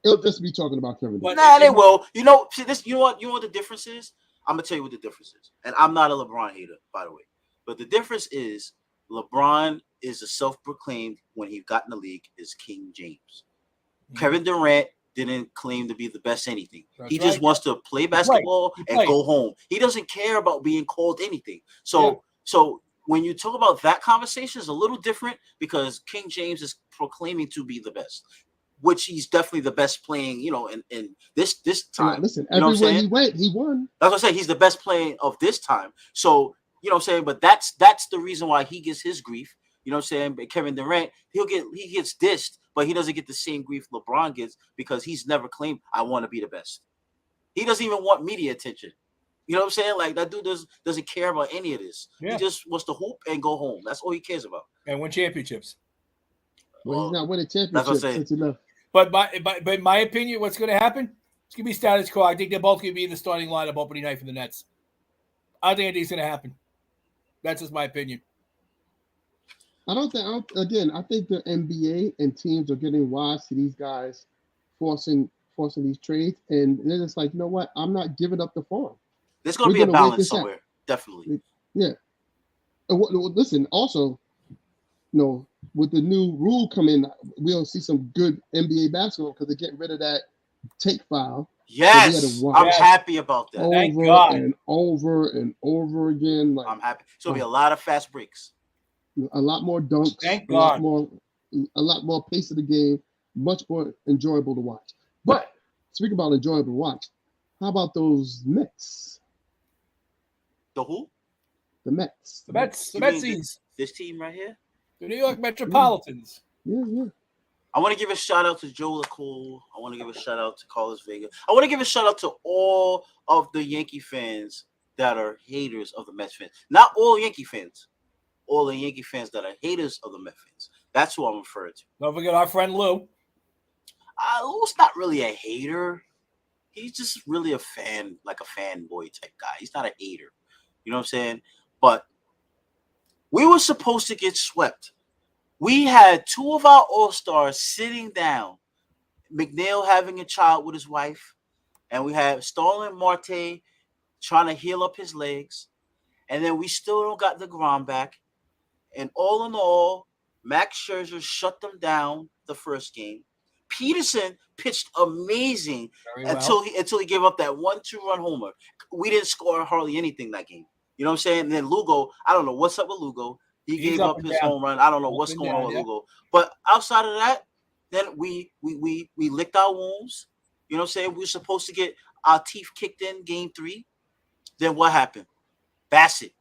It'll just be talking about Kevin Durant. Nah, they will. You know, see this. You know what the difference is? I'm gonna tell you what the difference is. And I'm not a LeBron hater, by the way. But the difference is LeBron is a self-proclaimed, when he got in the league, is King James. Mm-hmm. Kevin Durant didn't claim to be the best anything. He just wants to play basketball and go home. He doesn't care about being called anything. So when you talk about that conversation, it's a little different because King James is proclaiming to be the best, which he's definitely the best playing, in this time. Listen, everywhere he went, he won. That's what I'm saying. He's the best player of this time. So, you know what I'm saying? But that's the reason why he gets his grief. You know what I'm saying? But Kevin Durant, he gets dissed, but he doesn't get the same grief LeBron gets because he's never claimed, I want to be the best. He doesn't even want media attention. You know what I'm saying? Like, that dude doesn't care about any of this. Yeah. He just wants to hoop and go home. That's all he cares about. And win championships. Well, he's not winning championships since he left. But in my opinion, what's going to happen? It's going to be status quo. I think they're both going to be in the starting lineup opening night for the Nets. I don't think anything's going to happen. That's just my opinion. I think the NBA and teams are getting wise to these guys forcing these trades, and they're just like, you know what? I'm not giving up the farm. There's going to be a balance somewhere, definitely. Yeah. Listen, also, with the new rule coming, we'll see some good NBA basketball because they're getting rid of that take foul. Yes, I'm happy about that. Over and over and over again. Like, I'm happy. So it'll be a lot of fast breaks. A lot more dunks. Thank God. A lot more pace of the game. Much more enjoyable to watch. But speaking about enjoyable to watch, how about those Mets? The who? The Mets. The Metsies. This team right here? The New York Metropolitans. Yeah. I want to give a shout out to Joe LaCool. I want to give a shout out to Carlos Vega. I want to give a shout out to all of the Yankee fans that are haters of the Mets fans. Not all Yankee fans. All the Yankee fans that are haters of the Mets fans. That's who I'm referring to. Don't forget our friend Lou. Lou's not really a hater. He's just really a fan, like a fanboy type guy. He's not a hater. You know what I'm saying? But we were supposed to get swept. We had two of our all-stars sitting down. McNeil having a child with his wife. And we had Starlin Marte trying to heal up his legs. And then we still don't got the DeGrom back. And all in all, Max Scherzer shut them down the first game. Peterson pitched amazing until he gave up that 1-2 run homer. We didn't score hardly anything that game. You know what I'm saying? And then Lugo, I don't know what's up with Lugo. He gave up his home run. I don't know what's going on with Lugo. But outside of that, then we licked our wounds. You know what I'm saying? We were supposed to get our teeth kicked in game 3. Then what happened? Bassett.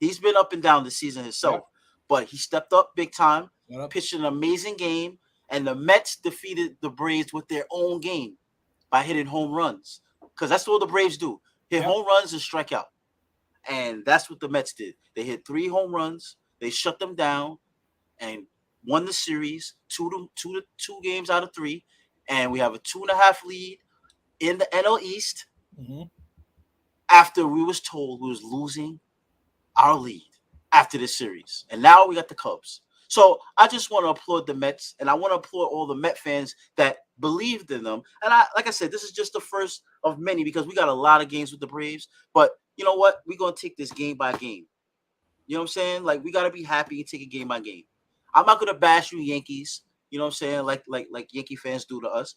He's been up and down this season himself, but he stepped up big time, pitched an amazing game, and the Mets defeated the Braves with their own game by hitting home runs. Because that's what the Braves do. Hit home runs and strike out. And that's what the Mets did. They hit 3 home runs. They shut them down and won the series, two games out of 3. And we have a 2.5 lead in the NL East after we was told we was losing our lead after this series. And now we got the Cubs. So I just want to applaud the Mets, and I want to applaud all the Met fans that believed in them. And like I said, this is just the first of many because we got a lot of games with the Braves. But you know what? We're going to take this game by game. You know what I'm saying? Like, we got to be happy and take it game by game. I'm not going to bash you Yankees, you know what I'm saying, like Yankee fans do to us.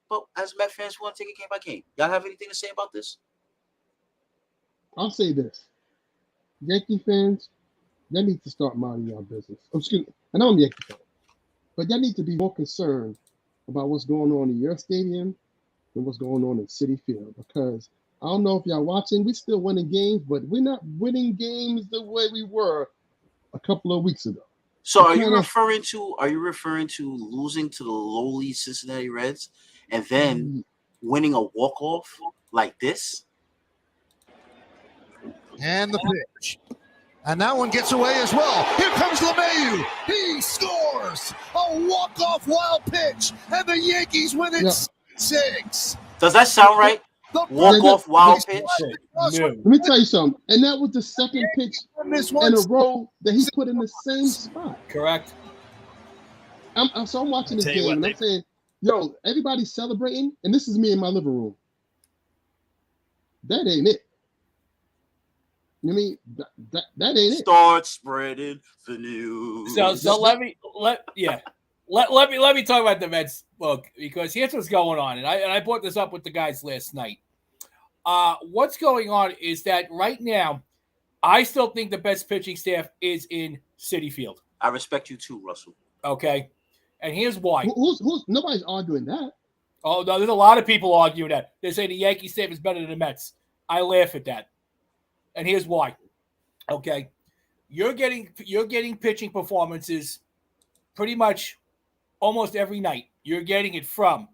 But as Met fans, we want to take it game by game. Y'all have anything to say about this? I'll say this. Yankee fans, they need to start minding your business. I know I'm a Yankee fan, but y'all need to be more concerned about what's going on in your stadium than what's going on in Citi Field. Because I don't know if y'all watching, we still winning games, but we're not winning games the way we were a couple of weeks ago. So are you referring to losing to the lowly Cincinnati Reds and then winning a walk-off like this. And the pitch. And that one gets away as well. Here comes LeMahieu. He scores. A walk-off wild pitch. And the Yankees win it 6. Does that sound right? Walk-off wild pitch? No. Let me tell you something. And that was the second pitch in a row that he put in the same spot. Correct. I'm watching this game and I'm saying, yo, everybody's celebrating, and this is me in my living room. That ain't it. You mean that ain't it? Start spreading the news. So let me talk about the Mets book, because here's what's going on, and I brought this up with the guys last night. What's going on is that right now, I still think the best pitching staff is in Citi Field. I respect you too, Russell. Okay, and here's why. Who's nobody's arguing that. Oh no, there's a lot of people arguing that. They say the Yankee staff is better than the Mets. I laugh at that. And here's why. Okay. You're getting pitching performances pretty much almost every night. You're getting it from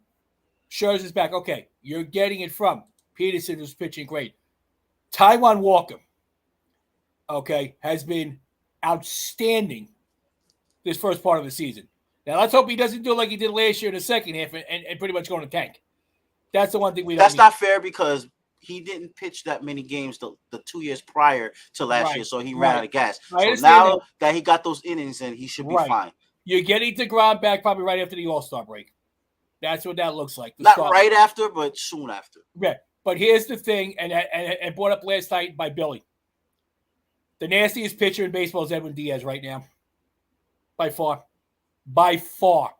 Scherzer's back. Okay. You're getting it from Peterson, who's pitching great. Taijuan Walker, okay, has been outstanding this first part of the season. Now, let's hope he doesn't do like he did last year in the second half and pretty much go in the tank. That's the one thing we don't That's need. not fair, because he didn't pitch that many games the 2 years prior to last year, so he ran out of gas. So now that he got those innings, and he should be fine. You're getting DeGrom back probably right after the All-Star break. That's what that looks like. Not right after, but soon after. Yeah, but here's the thing, and brought up last night by Billy. The nastiest pitcher in baseball is Edwin Diaz right now. By far. By far.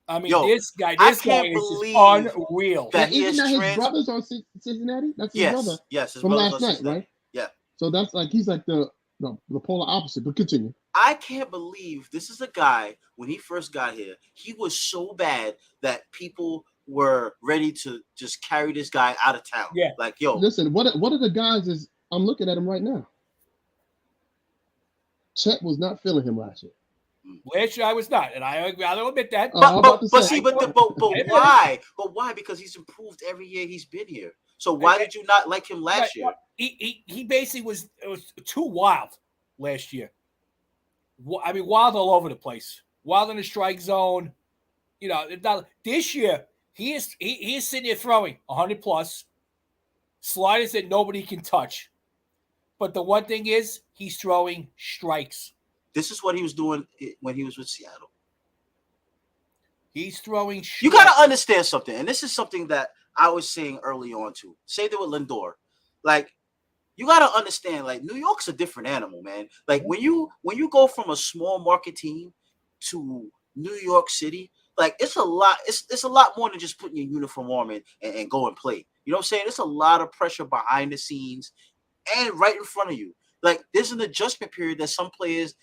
I mean, this guy is just unreal. That Isn't that his brothers on Cincinnati? That's his brother. Yes, his from brother's last on night, Cincinnati. right? Yeah. So that's like he's like the polar opposite. But continue. I can't believe this is a guy, when he first got here, he was so bad that people were ready to just carry this guy out of town. Yeah. Like, yo. Listen, what are the guys is I'm looking at him right now. Chet was not feeling him last year. Last year I was not, and I'll admit that. But why? But why? Because he's improved every year he's been here. So why did you not like him last year? He basically was too wild last year. I mean, wild all over the place. Wild in the strike zone. You know, this year he is sitting here throwing 100 plus sliders that nobody can touch. But the one thing is, he's throwing strikes. This is what he was doing when he was with Seattle. He's throwing strikes. You got to understand something, and this is something that I was saying early on too. Say that with Lindor, like, you got to understand, like, New York's a different animal, man. Like, when you go from a small market team to New York City, like, it's a lot. It's a lot more than just putting your uniform on and go and play. You know what I'm saying? It's a lot of pressure behind the scenes and right in front of you. Like, there's an adjustment period that some players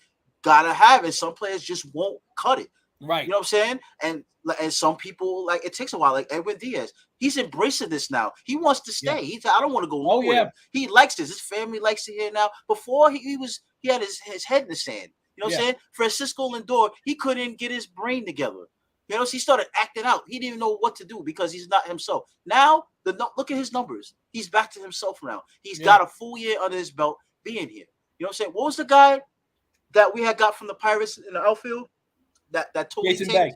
gotta have, and some players just won't cut it. Right. You know what I'm saying? And some people, like, it takes a while. Like Edwin Diaz, he's embracing this now. He wants to stay. Yeah. I don't want to go nowhere. He likes this. His family likes it here now. Before he had his head in the sand. You know what I'm saying? Francisco Lindor, he couldn't get his brain together. You know, so he started acting out. He didn't even know what to do because he's not himself. Now, look at his numbers. He's back to himself now. He's got a full year under his belt being here. You know what I'm saying? What was the guy that we had got from the Pirates in the outfield? That totally Jason Bay.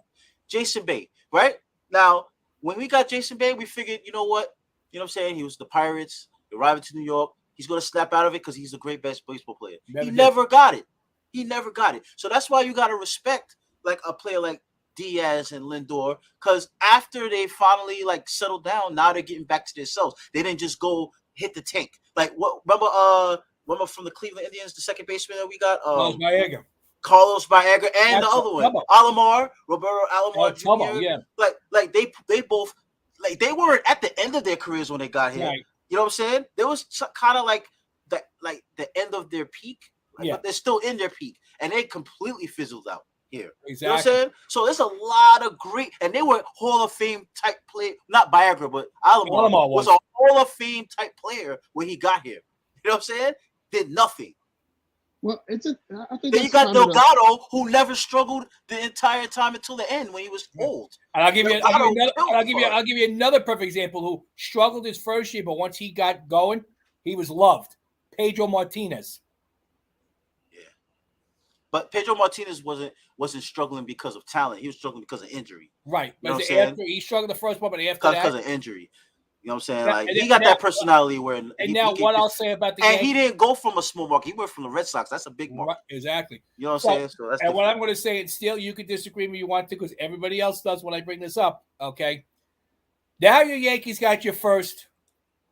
Jason Bay, right? Now, when we got Jason Bay, we figured, you know what? You know what I'm saying? He was the Pirates, arriving to New York. He's going to snap out of it because he's the great best baseball player. He never got it. He never got it. So that's why you got to respect, like, a player like Diaz and Lindor, because after they finally, like, settled down, now they're getting back to themselves. They didn't just go hit the tank. Like, what? Remember from the Cleveland Indians, the second baseman that we got? Carlos Baerga, and the other one, Roberto Alomar Jr. Like they both, like, they weren't at the end of their careers when they got here. Right. You know what I'm saying? There was kind of like that, like the end of their peak, but they're still in their peak, and they completely fizzled out here. Exactly. You know what I'm saying? So there's a lot of great, and they were Hall of Fame type play. Not Baerga, but Alomar was a Hall of Fame type player when he got here. You know what I'm saying? Did nothing. Well, I think then you got Delgado, who never struggled the entire time until the end when he was old. And I'll give you another perfect example who struggled his first year, but once he got going, he was loved. Pedro Martinez. Yeah, but Pedro Martinez wasn't struggling because of talent. He was struggling because of injury. Right. You know what I'm saying? He struggled the first one, but after that, because of injury. You know what I'm saying? Like he got that personality where. And now what I'll say about the Yankees, he didn't go from a small market. He went from the Red Sox. That's a big market. Right, exactly. You know what I'm saying? So that's what I'm going to say, and still you can disagree with me if you want to, because everybody else does when I bring this up. Okay. Now your Yankees got your first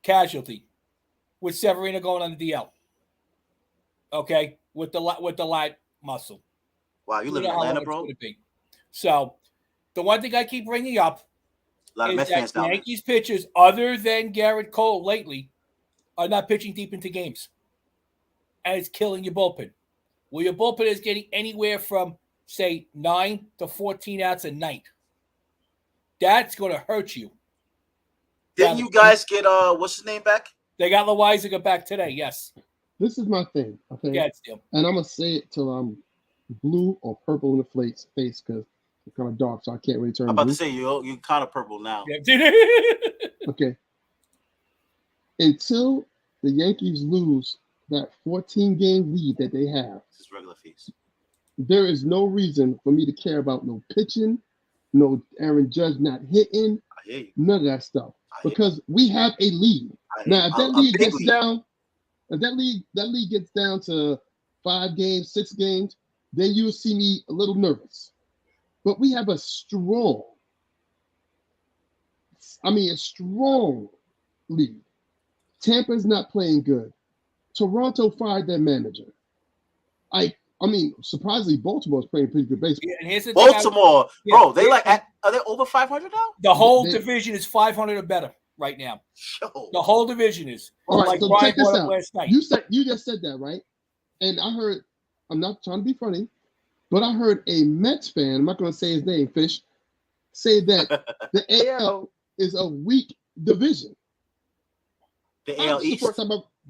casualty with Severino going on the DL. Okay, with the lat muscle. Wow, you live in Atlanta, bro. So the one thing I keep bringing up. A lot of Mets fans down Yankees pitchers, other than Garrett Cole lately, are not pitching deep into games. And it's killing your bullpen. Well, your bullpen is getting anywhere from, say, 9 to 14 outs a night. That's going to hurt you. Didn't you guys get, what's his name back? They got Loizaga back today, yes. This is my thing, okay? Yeah, and I'm going to say it till I'm blue or purple in the face because kind of dark, so I can't really turn. I'm about to say you're kind of purple now. Okay. Until the Yankees lose that 14-game lead that they have, this is regular fees. There is no reason for me to care about no pitching, no Aaron Judge not hitting, I hear you. None of that stuff, because we have a lead. Now, if that lead gets down, if that league gets down to 5 games, 6 games, then you'll see me a little nervous. But we have a strong lead. Tampa's not playing good. Toronto fired their manager. Surprisingly, Baltimore's playing pretty good baseball. Yeah, Baltimore, bro, are they over 500 now? The whole division is 500 or better right now. Yo. The whole division is. All right, so check this out. Last night. You just said that, right? And I heard, I'm not trying to be funny, but I heard a Mets fan, I'm not going to say his name, Fish, say that the AL is a weak division. The AL East?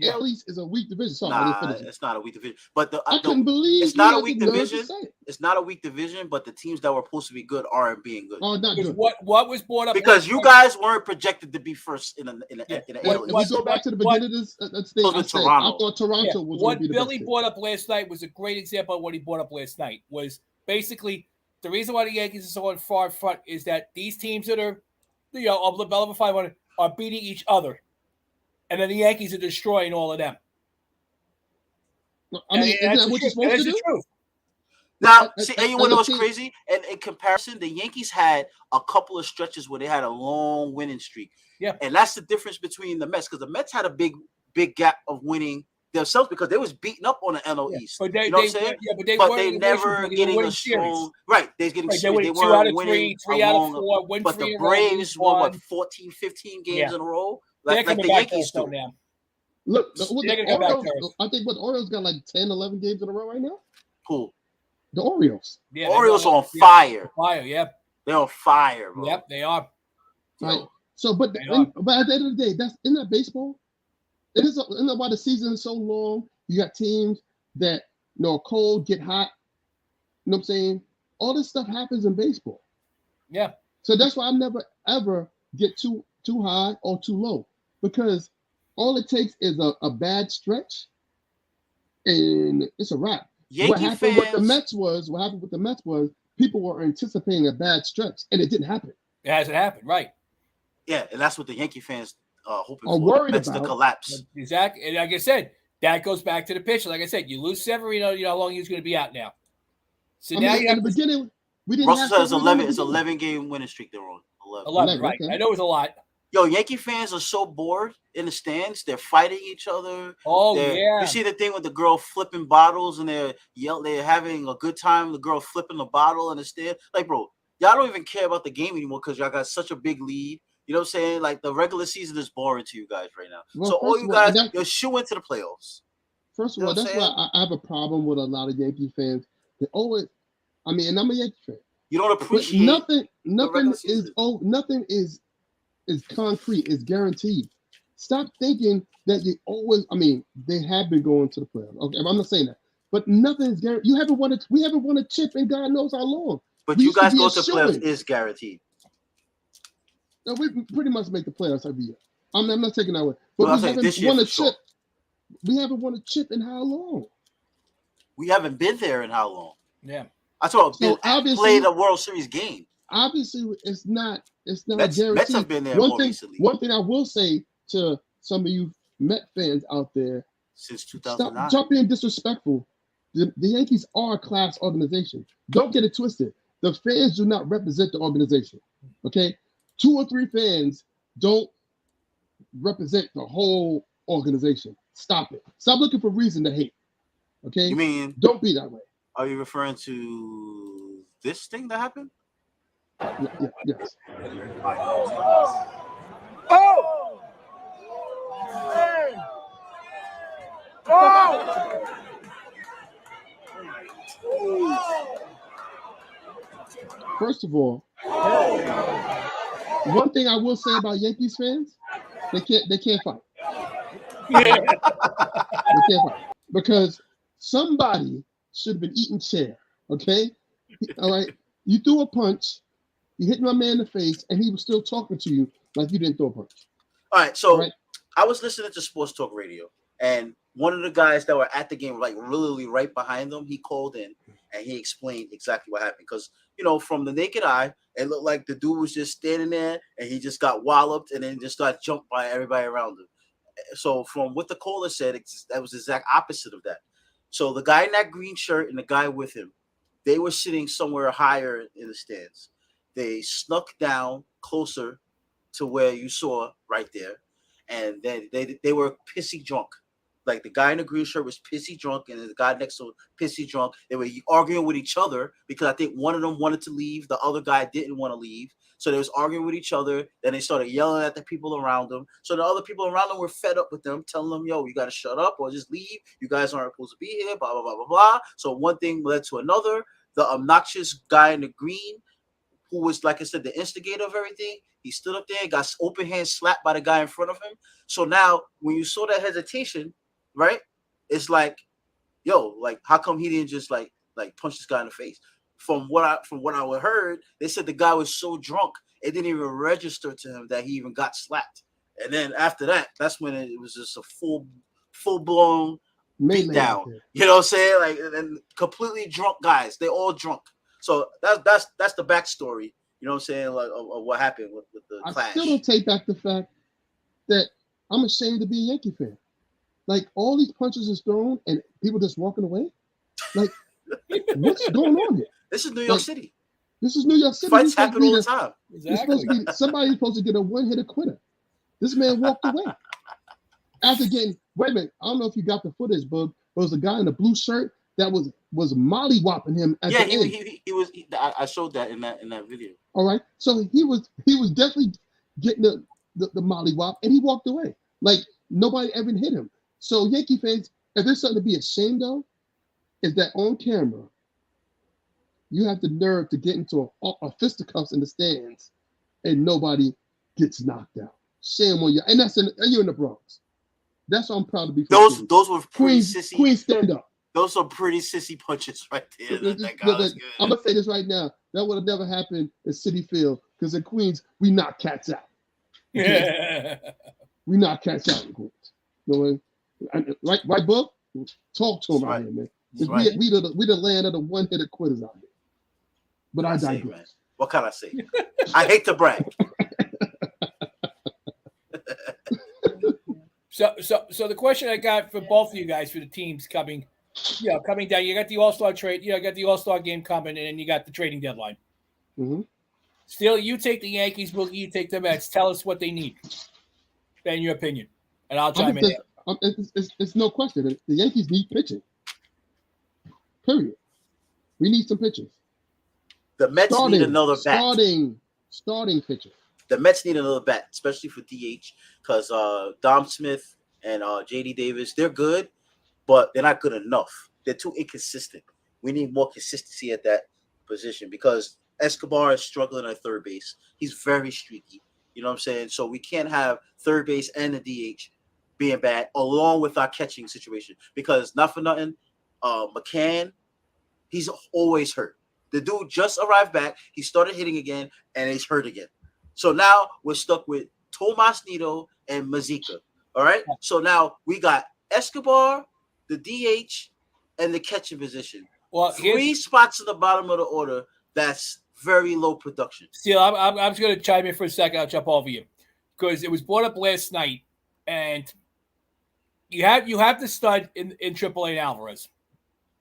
AL East is a weak division. Sorry, it's not a weak division. But I couldn't believe it's not a weak division. It's not a weak division, but the teams that were supposed to be good aren't being good. Oh, not good. What was brought up because you guys weren't projected to be first in the AL. If we go back to the beginning of this thing, I thought Toronto was what going to be the Billy best brought up last night was a great example of what he brought up last night. Was basically the reason why the Yankees are so far in front is that these teams that are, of the level 500 are beating each other, and then the Yankees are destroying all of them. I mean, isn't that what you're supposed to do? Truth. Now, see, and you want to know what's crazy? And in comparison, the Yankees had a couple of stretches where they had a long winning streak. Yeah. And that's the difference between the Mets, because the Mets had a big gap of winning themselves because they was beating up on the NL East. But you know what I'm saying? Yeah, but they never getting a strong right. They're getting series. They weren't winning 3 out of 4. But the Braves won 14, 15 games in a row. Like the Yankees do now. Look, I think the Orioles got like 10, 11 games in a row right now. Cool. The Orioles. Yeah, Orioles are on fire. Fire, yep. They're on fire, bro. Yep, they are. Right. So, but at the end of the day, isn't that baseball? Isn't that why the season is so long? You got teams that cold, get hot. You know what I'm saying? All this stuff happens in baseball. Yeah. So that's why I never ever get too high or too low, because all it takes is a bad stretch, and it's a wrap. What happened with the Mets was people were anticipating a bad stretch, and it didn't happen. It hasn't happened, right? Yeah, and that's what the Yankee fans hoping for. Worried about to collapse. Exactly, and like I said, that goes back to the pitcher. Like I said, you lose Severino, you know how long he's going to be out now. So now you have the beginning. We didn't. Russell says 11. It's 11 game winning streak they're on. 11, right? Okay. I know it was a lot. Yo, Yankee fans are so bored in the stands. They're fighting each other. Yeah. You see the thing with the girl flipping bottles and they're having a good time. The girl flipping the bottle in the stand. Like, bro, y'all don't even care about the game anymore because y'all got such a big lead. You know what I'm saying? Like, the regular season is boring to you guys right now. Well, so all you guys, you're shooing to the playoffs. First of all, that's why I have a problem with a lot of Yankee fans. They always, and I'm a Yankee fan. You don't appreciate nothing is concrete, is guaranteed. Stop thinking that you always, they have been going to the playoffs. Okay, I'm not saying that. but nothing's guaranteed. We haven't won a chip in God knows how long. But We you used to guys be go a to shoo-in. playoffs is guaranteed. No, we pretty much make the playoffs every year. I'm not taking that away. But Well, I'm we saying haven't this year won a for sure. chip. We haven't won a chip in how long? We haven't been there in how long? Yeah. I told So you, obviously- played a World Series game. Obviously, it's not Mets guaranteed. have been there more recently. One thing I will say to some of you Met fans out there, Since stop 2009. being disrespectful. The Yankees are a class organization. Don't get it twisted. The fans do not represent the organization. Okay? 2 or 3 fans don't represent the whole organization. Stop it. Stop looking for reason to hate. Okay? You mean, Don't be that way. are you referring to this thing that happened? Yes. Oh! Hey! Oh! First of all, one thing I will say about Yankees fans, they can't fight. They can't fight. Because somebody should have been eating chair. Okay? All right. You threw a punch, you hit my man in the face, and he was still talking to you like you didn't throw a punch. All right, so All right? I was listening to Sports Talk Radio, and one of the guys that were at the game, like literally right behind them, he called in and he explained exactly what happened. Because, you know, from the naked eye, it looked like the dude was just standing there and he just got walloped and then just got jumped by everybody around him. So from what the caller said, that was the exact opposite of that. So the guy in that green shirt and the guy with him, they were sitting somewhere higher in the stands. They snuck down closer to where you saw right there, and then they were pissy drunk. Like the guy in the green shirt was pissy drunk, and the guy next to him pissy drunk. They were arguing with each other because I think one of them wanted to leave, the other guy didn't want to leave. So they was arguing with each other. Then they started yelling at the people around them. So the other people around them were fed up with them, telling them, "Yo, you got to shut up or just leave. You guys aren't supposed to be here." Blah blah blah blah blah. So one thing led to another. The obnoxious guy in the green, who was, like I said, the instigator of everything, he stood up there, got open hand slapped by the guy in front of him. So now, when you saw that hesitation, right, it's like, yo, like, how come he didn't just like punch this guy in the face? From what I heard, they said the guy was so drunk it didn't even register to him that he even got slapped. And then after that, that's when it was just a full blown beat down. You know what I'm saying? Like, and completely drunk guys. They all drunk. So that's the backstory. You know what I'm saying? Like of what happened with the clash. I still don't take back the fact that I'm ashamed to be a Yankee fan. Like all these punches is thrown and people just walking away. Like, what's going on here? This is New York City. This is New York City. Fights happen all the time. Exactly. Somebody's supposed to get a one-hitter quitter. This man walked away. After getting, wait a minute, I don't know if you got the footage, but there was a guy in a blue shirt that was molly-whopping him at the end. He was. I showed that in that video. All right, so he was definitely getting the molly-whop, and he walked away. Like nobody ever hit him. So Yankee fans, if there's something to be ashamed of, is that on camera, you have the nerve to get into a fisticuffs in the stands, and nobody gets knocked out. Shame on you, and you're in the Bronx. That's why I'm proud to be. Those were pretty sissy. Queens, stand up. Those are pretty sissy punches right there. That guy was good. I'm gonna say this right now. That would have never happened in City Field because in Queens we knock cats out. Okay? We knock cats out in Queens. You know, right, Book? Talk to him out here, man. Right. We the land of the one-hitter quitters out here. But I digress. What can I say? I hate to brag. So the question I got for both of you guys for the teams coming down. You got the All-Star trade. You got the All-Star game coming, and you got the trading deadline. Mm-hmm. Still, you take the Yankees. Boogie, you take the Mets. Tell us what they need, in your opinion, and I'll chime in. It's no question. The Yankees need pitching. Period. We need some pitchers. The Mets need another bat. Starting pitcher. The Mets need another bat, especially for DH, because Dom Smith and J.D. Davis, they're good, but they're not good enough. They're too inconsistent. We need more consistency at that position because Escobar is struggling at third base. He's very streaky. You know what I'm saying? So we can't have third base and the DH being bad along with our catching situation because not for nothing, McCann, he's always hurt. The dude just arrived back. He started hitting again, and he's hurt again. So now we're stuck with Tomas Nido and Mazika. All right. So now we got Escobar, the DH, and the catching position. Well, 3 spots at the bottom of the order. That's very low production. Still, I'm just going to chime in for a second. I'll jump over you because it was brought up last night, and you have to stud in AAA Alvarez.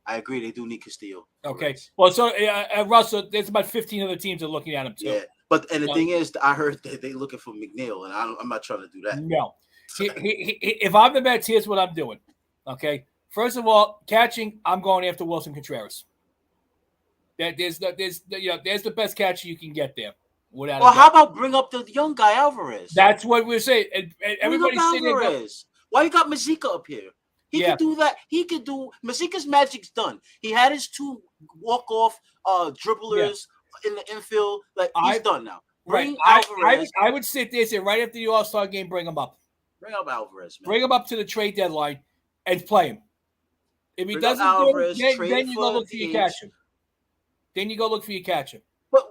I agree. They do need Castillo. Okay. Well, so Russell, there's about 15 other teams that are looking at him too. Yeah, but the thing is, I heard that they're looking for McNeil, and I'm not trying to do that. No. If I'm the Mets, here's what I'm doing. Okay. First of all, catching, I'm going after Wilson Contreras. There's the best catcher you can get there. Well, how about bring up the young guy Alvarez? That's what we're saying. And everybody's saying Alvarez. Why you got Mazika up here? He could do that. He could do Mazika's magic's done. He had his 2 walk-off dribblers in the infield. Like he's done now. Bring Alvarez. I would sit there and say right after the All-Star game, bring him up. Bring up Alvarez, man. Bring him up to the trade deadline and play him. If he bring doesn't Alvarez, do it, then you go look for your catcher. Then you go look for your catcher. But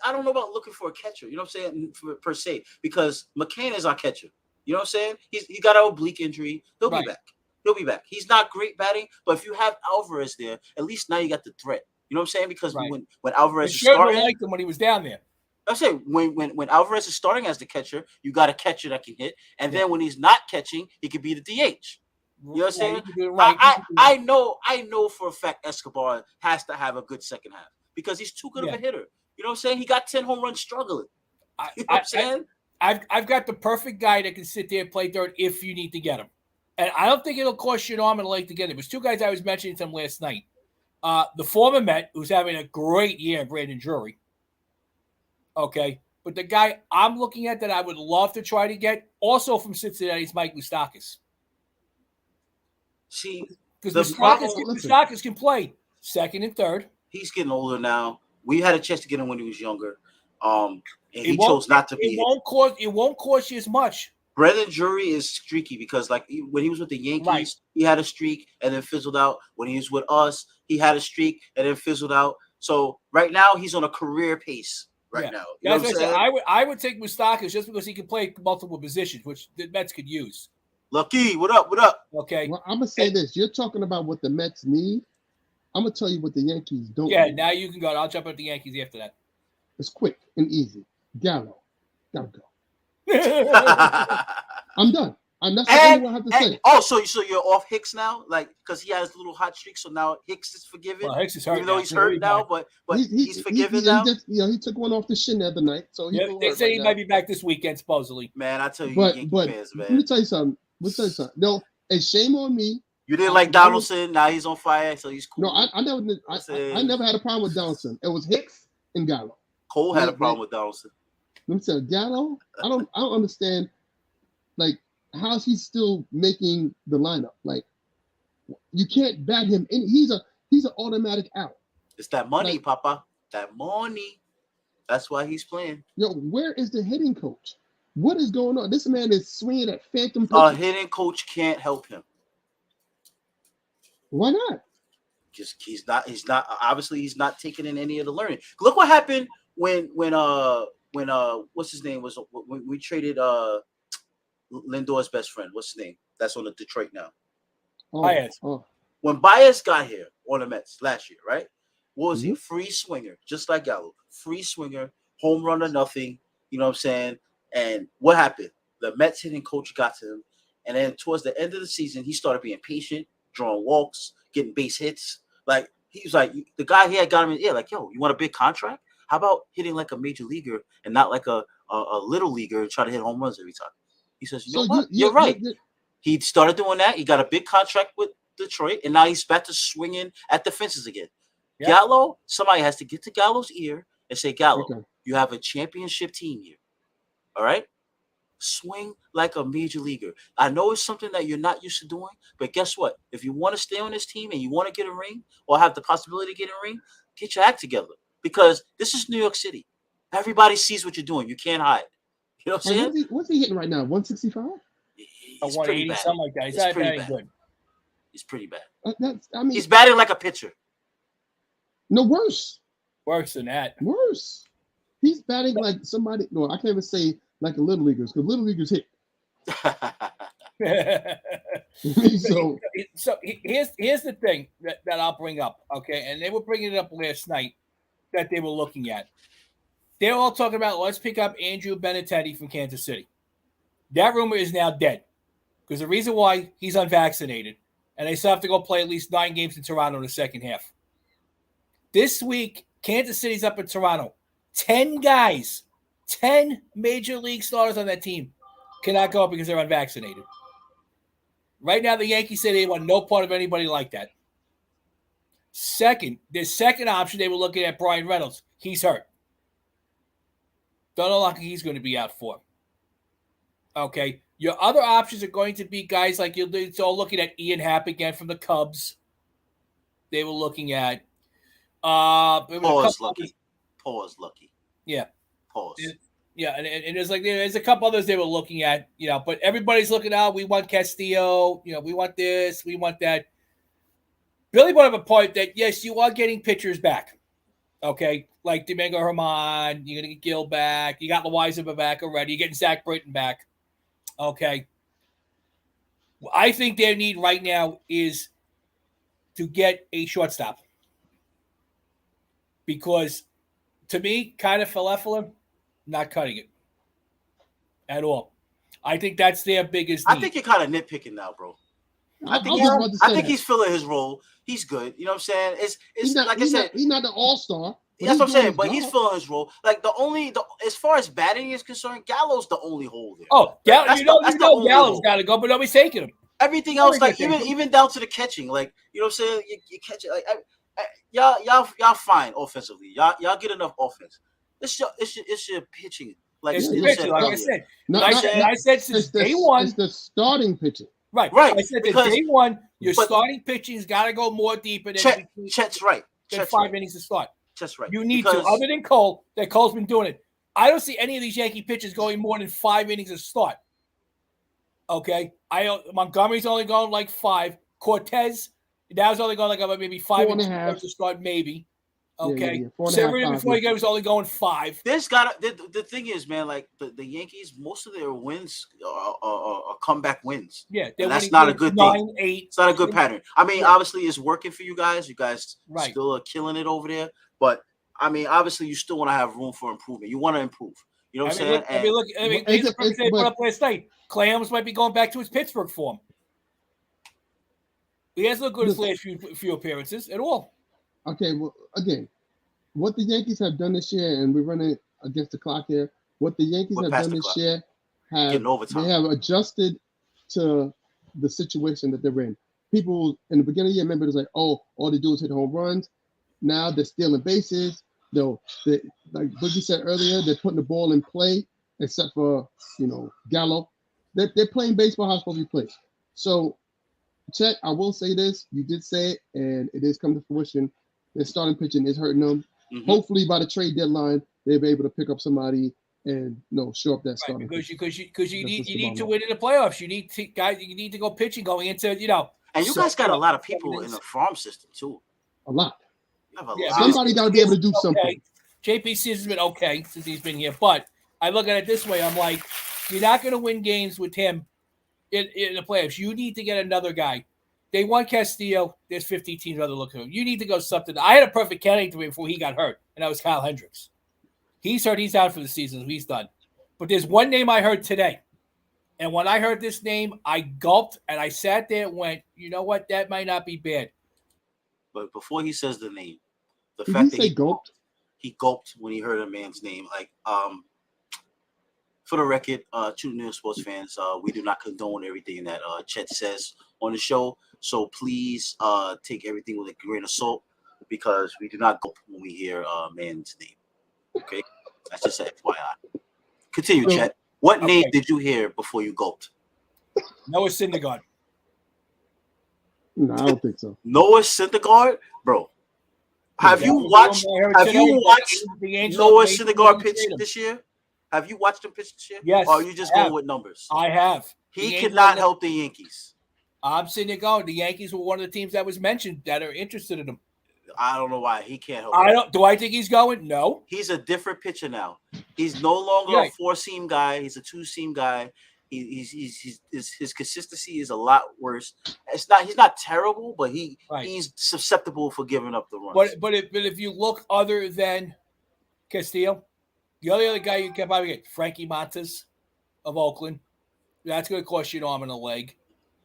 I don't know about looking for a catcher. You know what I'm saying? Per se, because McCann is our catcher. You know what I'm saying? He got an oblique injury. He'll be back. He'll be back. He's not great batting, but if you have Alvarez there, at least now you got the threat. You know what I'm saying? Because when Alvarez is starting, I liked him when he was down there. I say when Alvarez is starting as the catcher, you got a catcher that can hit, and then when he's not catching, he could be the DH. You know what I'm saying? I know for a fact Escobar has to have a good second half because he's too good of a hitter. You know what I'm saying? He got 10 home runs struggling. You know what I'm saying? I've got the perfect guy that can sit there and play third if you need to get him. And I don't think it'll cost you an arm and a leg to get him. There's 2 guys I was mentioning to him last night. The former Met, who's having a great year, Brandon Drury. Okay. But the guy I'm looking at that I would love to try to get, also from Cincinnati, is Mike Moustakas. See, because Moustakas can play second and third. He's getting older now. We had a chance to get him when he was younger. And he chose not to be. It won't cost you as much. Brandon Drury is streaky because, like, when he was with the Yankees, he had a streak and then fizzled out. When he was with us, he had a streak and then fizzled out. So right now, he's on a career pace now. You know what I'm saying? I would take Moustakas just because he can play multiple positions, which the Mets could use. Lucky, what up? What up? Okay. Well, I'm gonna say this. You're talking about what the Mets need. I'm gonna tell you what the Yankees don't. Yeah, need. now you can go. I'll jump at the Yankees after that. It's quick and easy. Gallo, gotta go. I'm done. And that's all I have to say. Oh, so you're off Hicks now, like because he has a little hot streak. So now Hicks is forgiven. Well, Hicks is hurt, even though he's hurt now, but he's forgiven now. He took one off the shin the other night. So they say he might be back this weekend, supposedly. Man, I tell you, Yankee fans, man. Let me tell you something. No, and shame on me. You didn't like Donaldson. Now he's on fire, so he's cool. No, I never had a problem with Donaldson. It was Hicks and Gallo. Cole had a problem with Donaldson. Let me tell you, Gallo. I don't understand. Like, how's he still making the lineup? Like, you can't bat him in. He's an automatic out. It's that money, Papa. That money. That's why he's playing. Yo, where is the hitting coach? What is going on? This man is swinging at phantom pitches. A hitting coach can't help him. Why not? Just he's not obviously he's not taking in any of the learning. Look what happened when what's his name was when we traded Lindor's best friend. What's his name? That's on the Detroit now. Baez. When Baez got here on the Mets last year, right? What was he? Free swinger, just like Gallo. Free swinger, home run or nothing. You know what I'm saying? And what happened? The Mets hitting coach got to him. And then towards the end of the season, he started being patient, drawing walks, getting base hits. Like, he was like, the guy here got him in the ear, like, yo, you want a big contract? How about hitting like a major leaguer and not like a little leaguer and try to hit home runs every time? He says, you know what? You're right. He started doing that. He got a big contract with Detroit, and now he's back to swinging at the fences again. Yep. Gallo, somebody has to get to Gallo's ear and say, Gallo, you have a championship team here. All right? Swing like a major leaguer. I know it's something that you're not used to doing, but guess what? If you want to stay on this team and you want to get a ring or have the possibility to get a ring, get your act together because this is New York City. Everybody sees what you're doing. You can't hide. You know what I'm saying? What's he hitting right now? 165? He's 180, something like that. He's pretty bad. Good. He's pretty bad. He's batting like a pitcher. No, worse. Worse than that. Worse. He's batting like somebody. No, I can't even say like a little leaguers because little leaguers hit. so here's the thing that I'll bring up, okay? And they were bringing it up last night that they were looking at. They're all talking about let's pick up Andrew Benintendi from Kansas City. That rumor is now dead because the reason why he's unvaccinated, and they still have to go play at least 9 games in Toronto in the second half. This week, Kansas City's up in Toronto. 10 guys, 10 major league starters on that team cannot go because they're unvaccinated. Right now, the Yankees say they want no part of anybody like that. Their second option, they were looking at Brian Reynolds. He's hurt. Don't know how long he's going to be out for. Okay. Your other options are going to be guys like you're all looking at Ian Happ again from the Cubs. They were looking at. Paul's lucky. Yeah. Pause. Yeah, and there's a couple others they were looking at, but everybody's looking out. We want Castillo, we want this, we want that. Billy brought up a point that yes, you are getting pitchers back. Okay, like Domingo Germán, you're gonna get Gil back. You got Loaiza back already. You're getting Zach Britton back. Okay. I think their need right now is to get a shortstop. Because to me, kind of Falefler, not cutting it at all. I think that's their biggest need. I think you're kind of nitpicking now, bro. I think he's filling his role. He's good. You know what I'm saying? It's not, like I said, he's not the all-star. That's what I'm saying, but he's filling his role. Like as far as batting is concerned, Gallo's the only hole there. Oh, Gallo's got to go, but nobody's taking him. Everything else, like even down to the catching, like you know what I'm saying, you catch it. Like y'all fine offensively. Y'all get enough offense. It's your pitching. Like it's pitching, like I said. I said since day one, it's the starting pitching. Right. I said that day one, your starting pitching's got to go more deeper than Chet's right. Than 5 innings to start. That's right. You need to, other than Cole, that Cole's been doing it. I don't see any of these Yankee pitchers going more than 5 innings to start. Okay, Montgomery's only going like 5. Cortez, that was only going like maybe 5 innings to start, maybe. Okay, Severino before he was only going 5. The thing is, man, like the Yankees, most of their wins are comeback wins. Yeah, and that's not a good 9, thing. 8. It's not a good pattern. I mean, obviously, it's working for you guys. You guys still are killing it over there. But I mean, obviously, you still want to have room for improvement. You want to improve. You know what I'm saying? They put up last night. Clay Helms might be going back to his Pittsburgh form. He hasn't looked good his last few appearances at all. Okay, well, again, what the Yankees have done this year, and we're running against the clock here. What the Yankees have done this year, they have adjusted to the situation that they're in. People in the beginning of the year, remember, it was like, oh, all they do is hit home runs. Now they're stealing bases. Like Boogie said earlier, they're putting the ball in play, except for Gallo. They're playing baseball how it's supposed to be played. So, Chet, I will say this: you did say it, and it is coming to fruition. Their starting pitching is hurting them. Mm-hmm. Hopefully, by the trade deadline, they'll be able to pick up somebody and show up that starting. Because you need to win in the playoffs. You need to go pitching going into And you guys got a lot of people in the farm system too. A lot. Somebody got to be able to do something. JPC has been okay since he's been here, but I look at it this way. I'm like, you're not going to win games with him in the playoffs. You need to get another guy. They want Castillo. There's 50 teams other looking at him. You need to go something. I had a perfect candidate to him before he got hurt, and that was Kyle Hendricks. He's hurt. He's out for the season. He's done. But there's one name I heard today, and when I heard this name, I gulped, and I sat there and went, you know what? That might not be bad. But before he says the name, the Did fact that he gulped when he heard a man's name. Like, for the record, True News Sports fans, we do not condone everything that Chet says on the show. So please take everything with a grain of salt because we do not gulp when we hear a man's name. Okay? That's just an FYI. Continue, Chet. What name did you hear before you gulped? Noah Syndergaard. No, I don't think so. Noah Syndergaard? Bro. Have you watched Noah Syndergaard pitch this year? Have you watched him pitch this year? Yes. Or are you just going with numbers? I have. He cannot help the Yankees. I'm sitting there going, the Yankees were one of the teams that was mentioned that are interested in him. I don't know why he can't help. Do I think he's going? No. He's a different pitcher now. He's no longer a 4-seam guy. He's a 2-seam guy. His consistency is a lot worse. He's not terrible, but he's susceptible for giving up the runs. But if you look other than Castillo, the other guy you can probably get, Frankie Montes of Oakland. That's going to cost you an arm and a leg.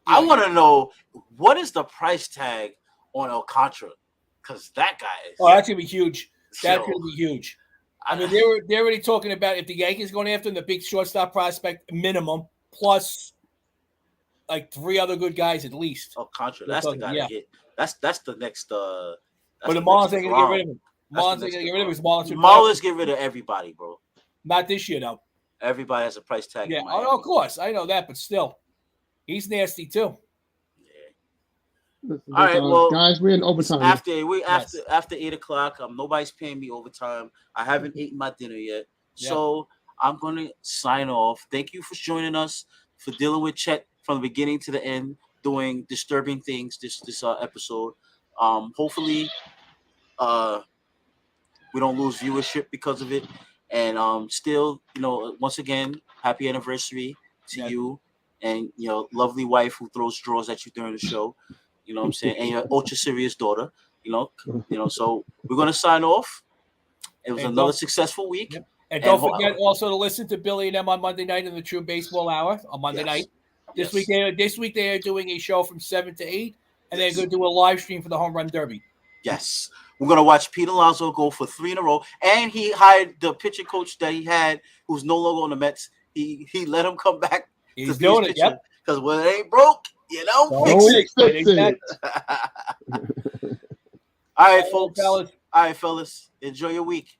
I want to know, what is the price tag on Alcantara? Because that guy is. Oh, that's going to be huge. That's going to be huge. I mean, they're already talking about if the Yankees going after him, the big shortstop prospect minimum, plus like 3 other good guys at least. Alcantara, that's the guy to get. That's the next. But the Marlins ain't going to get rid of him. Marlins ain't going to get rid of him. Marlins get rid of everybody, bro. Not this year, though. Everybody has a price tag. Yeah, of course. I know that, but still. He's nasty too. Yeah. All right, well, guys, we're in overtime. After 8:00, nobody's paying me overtime. I haven't eaten my dinner yet, so I'm gonna sign off. Thank you for joining us, for dealing with Chet from the beginning to the end, doing disturbing things this episode. Hopefully, we don't lose viewership because of it, and still, once again, happy anniversary to you. And lovely wife who throws straws at you during the show, you know what I'm saying, and your ultra serious daughter, So we're gonna sign off. It was another successful week, and don't forget also to listen to Billy and them on Monday night in the True Baseball Hour on Monday night. This week they are doing a show from 7 to 8, and they're going to do a live stream for the Home Run Derby. Yes, we're gonna watch Pete Alonso go for 3 in a row, and he hired the pitcher coach that he had, who's no longer on the Mets. He let him come back. He's doing it, because when it ain't broke, fix it. All right, folks. All right, fellas. Enjoy your week.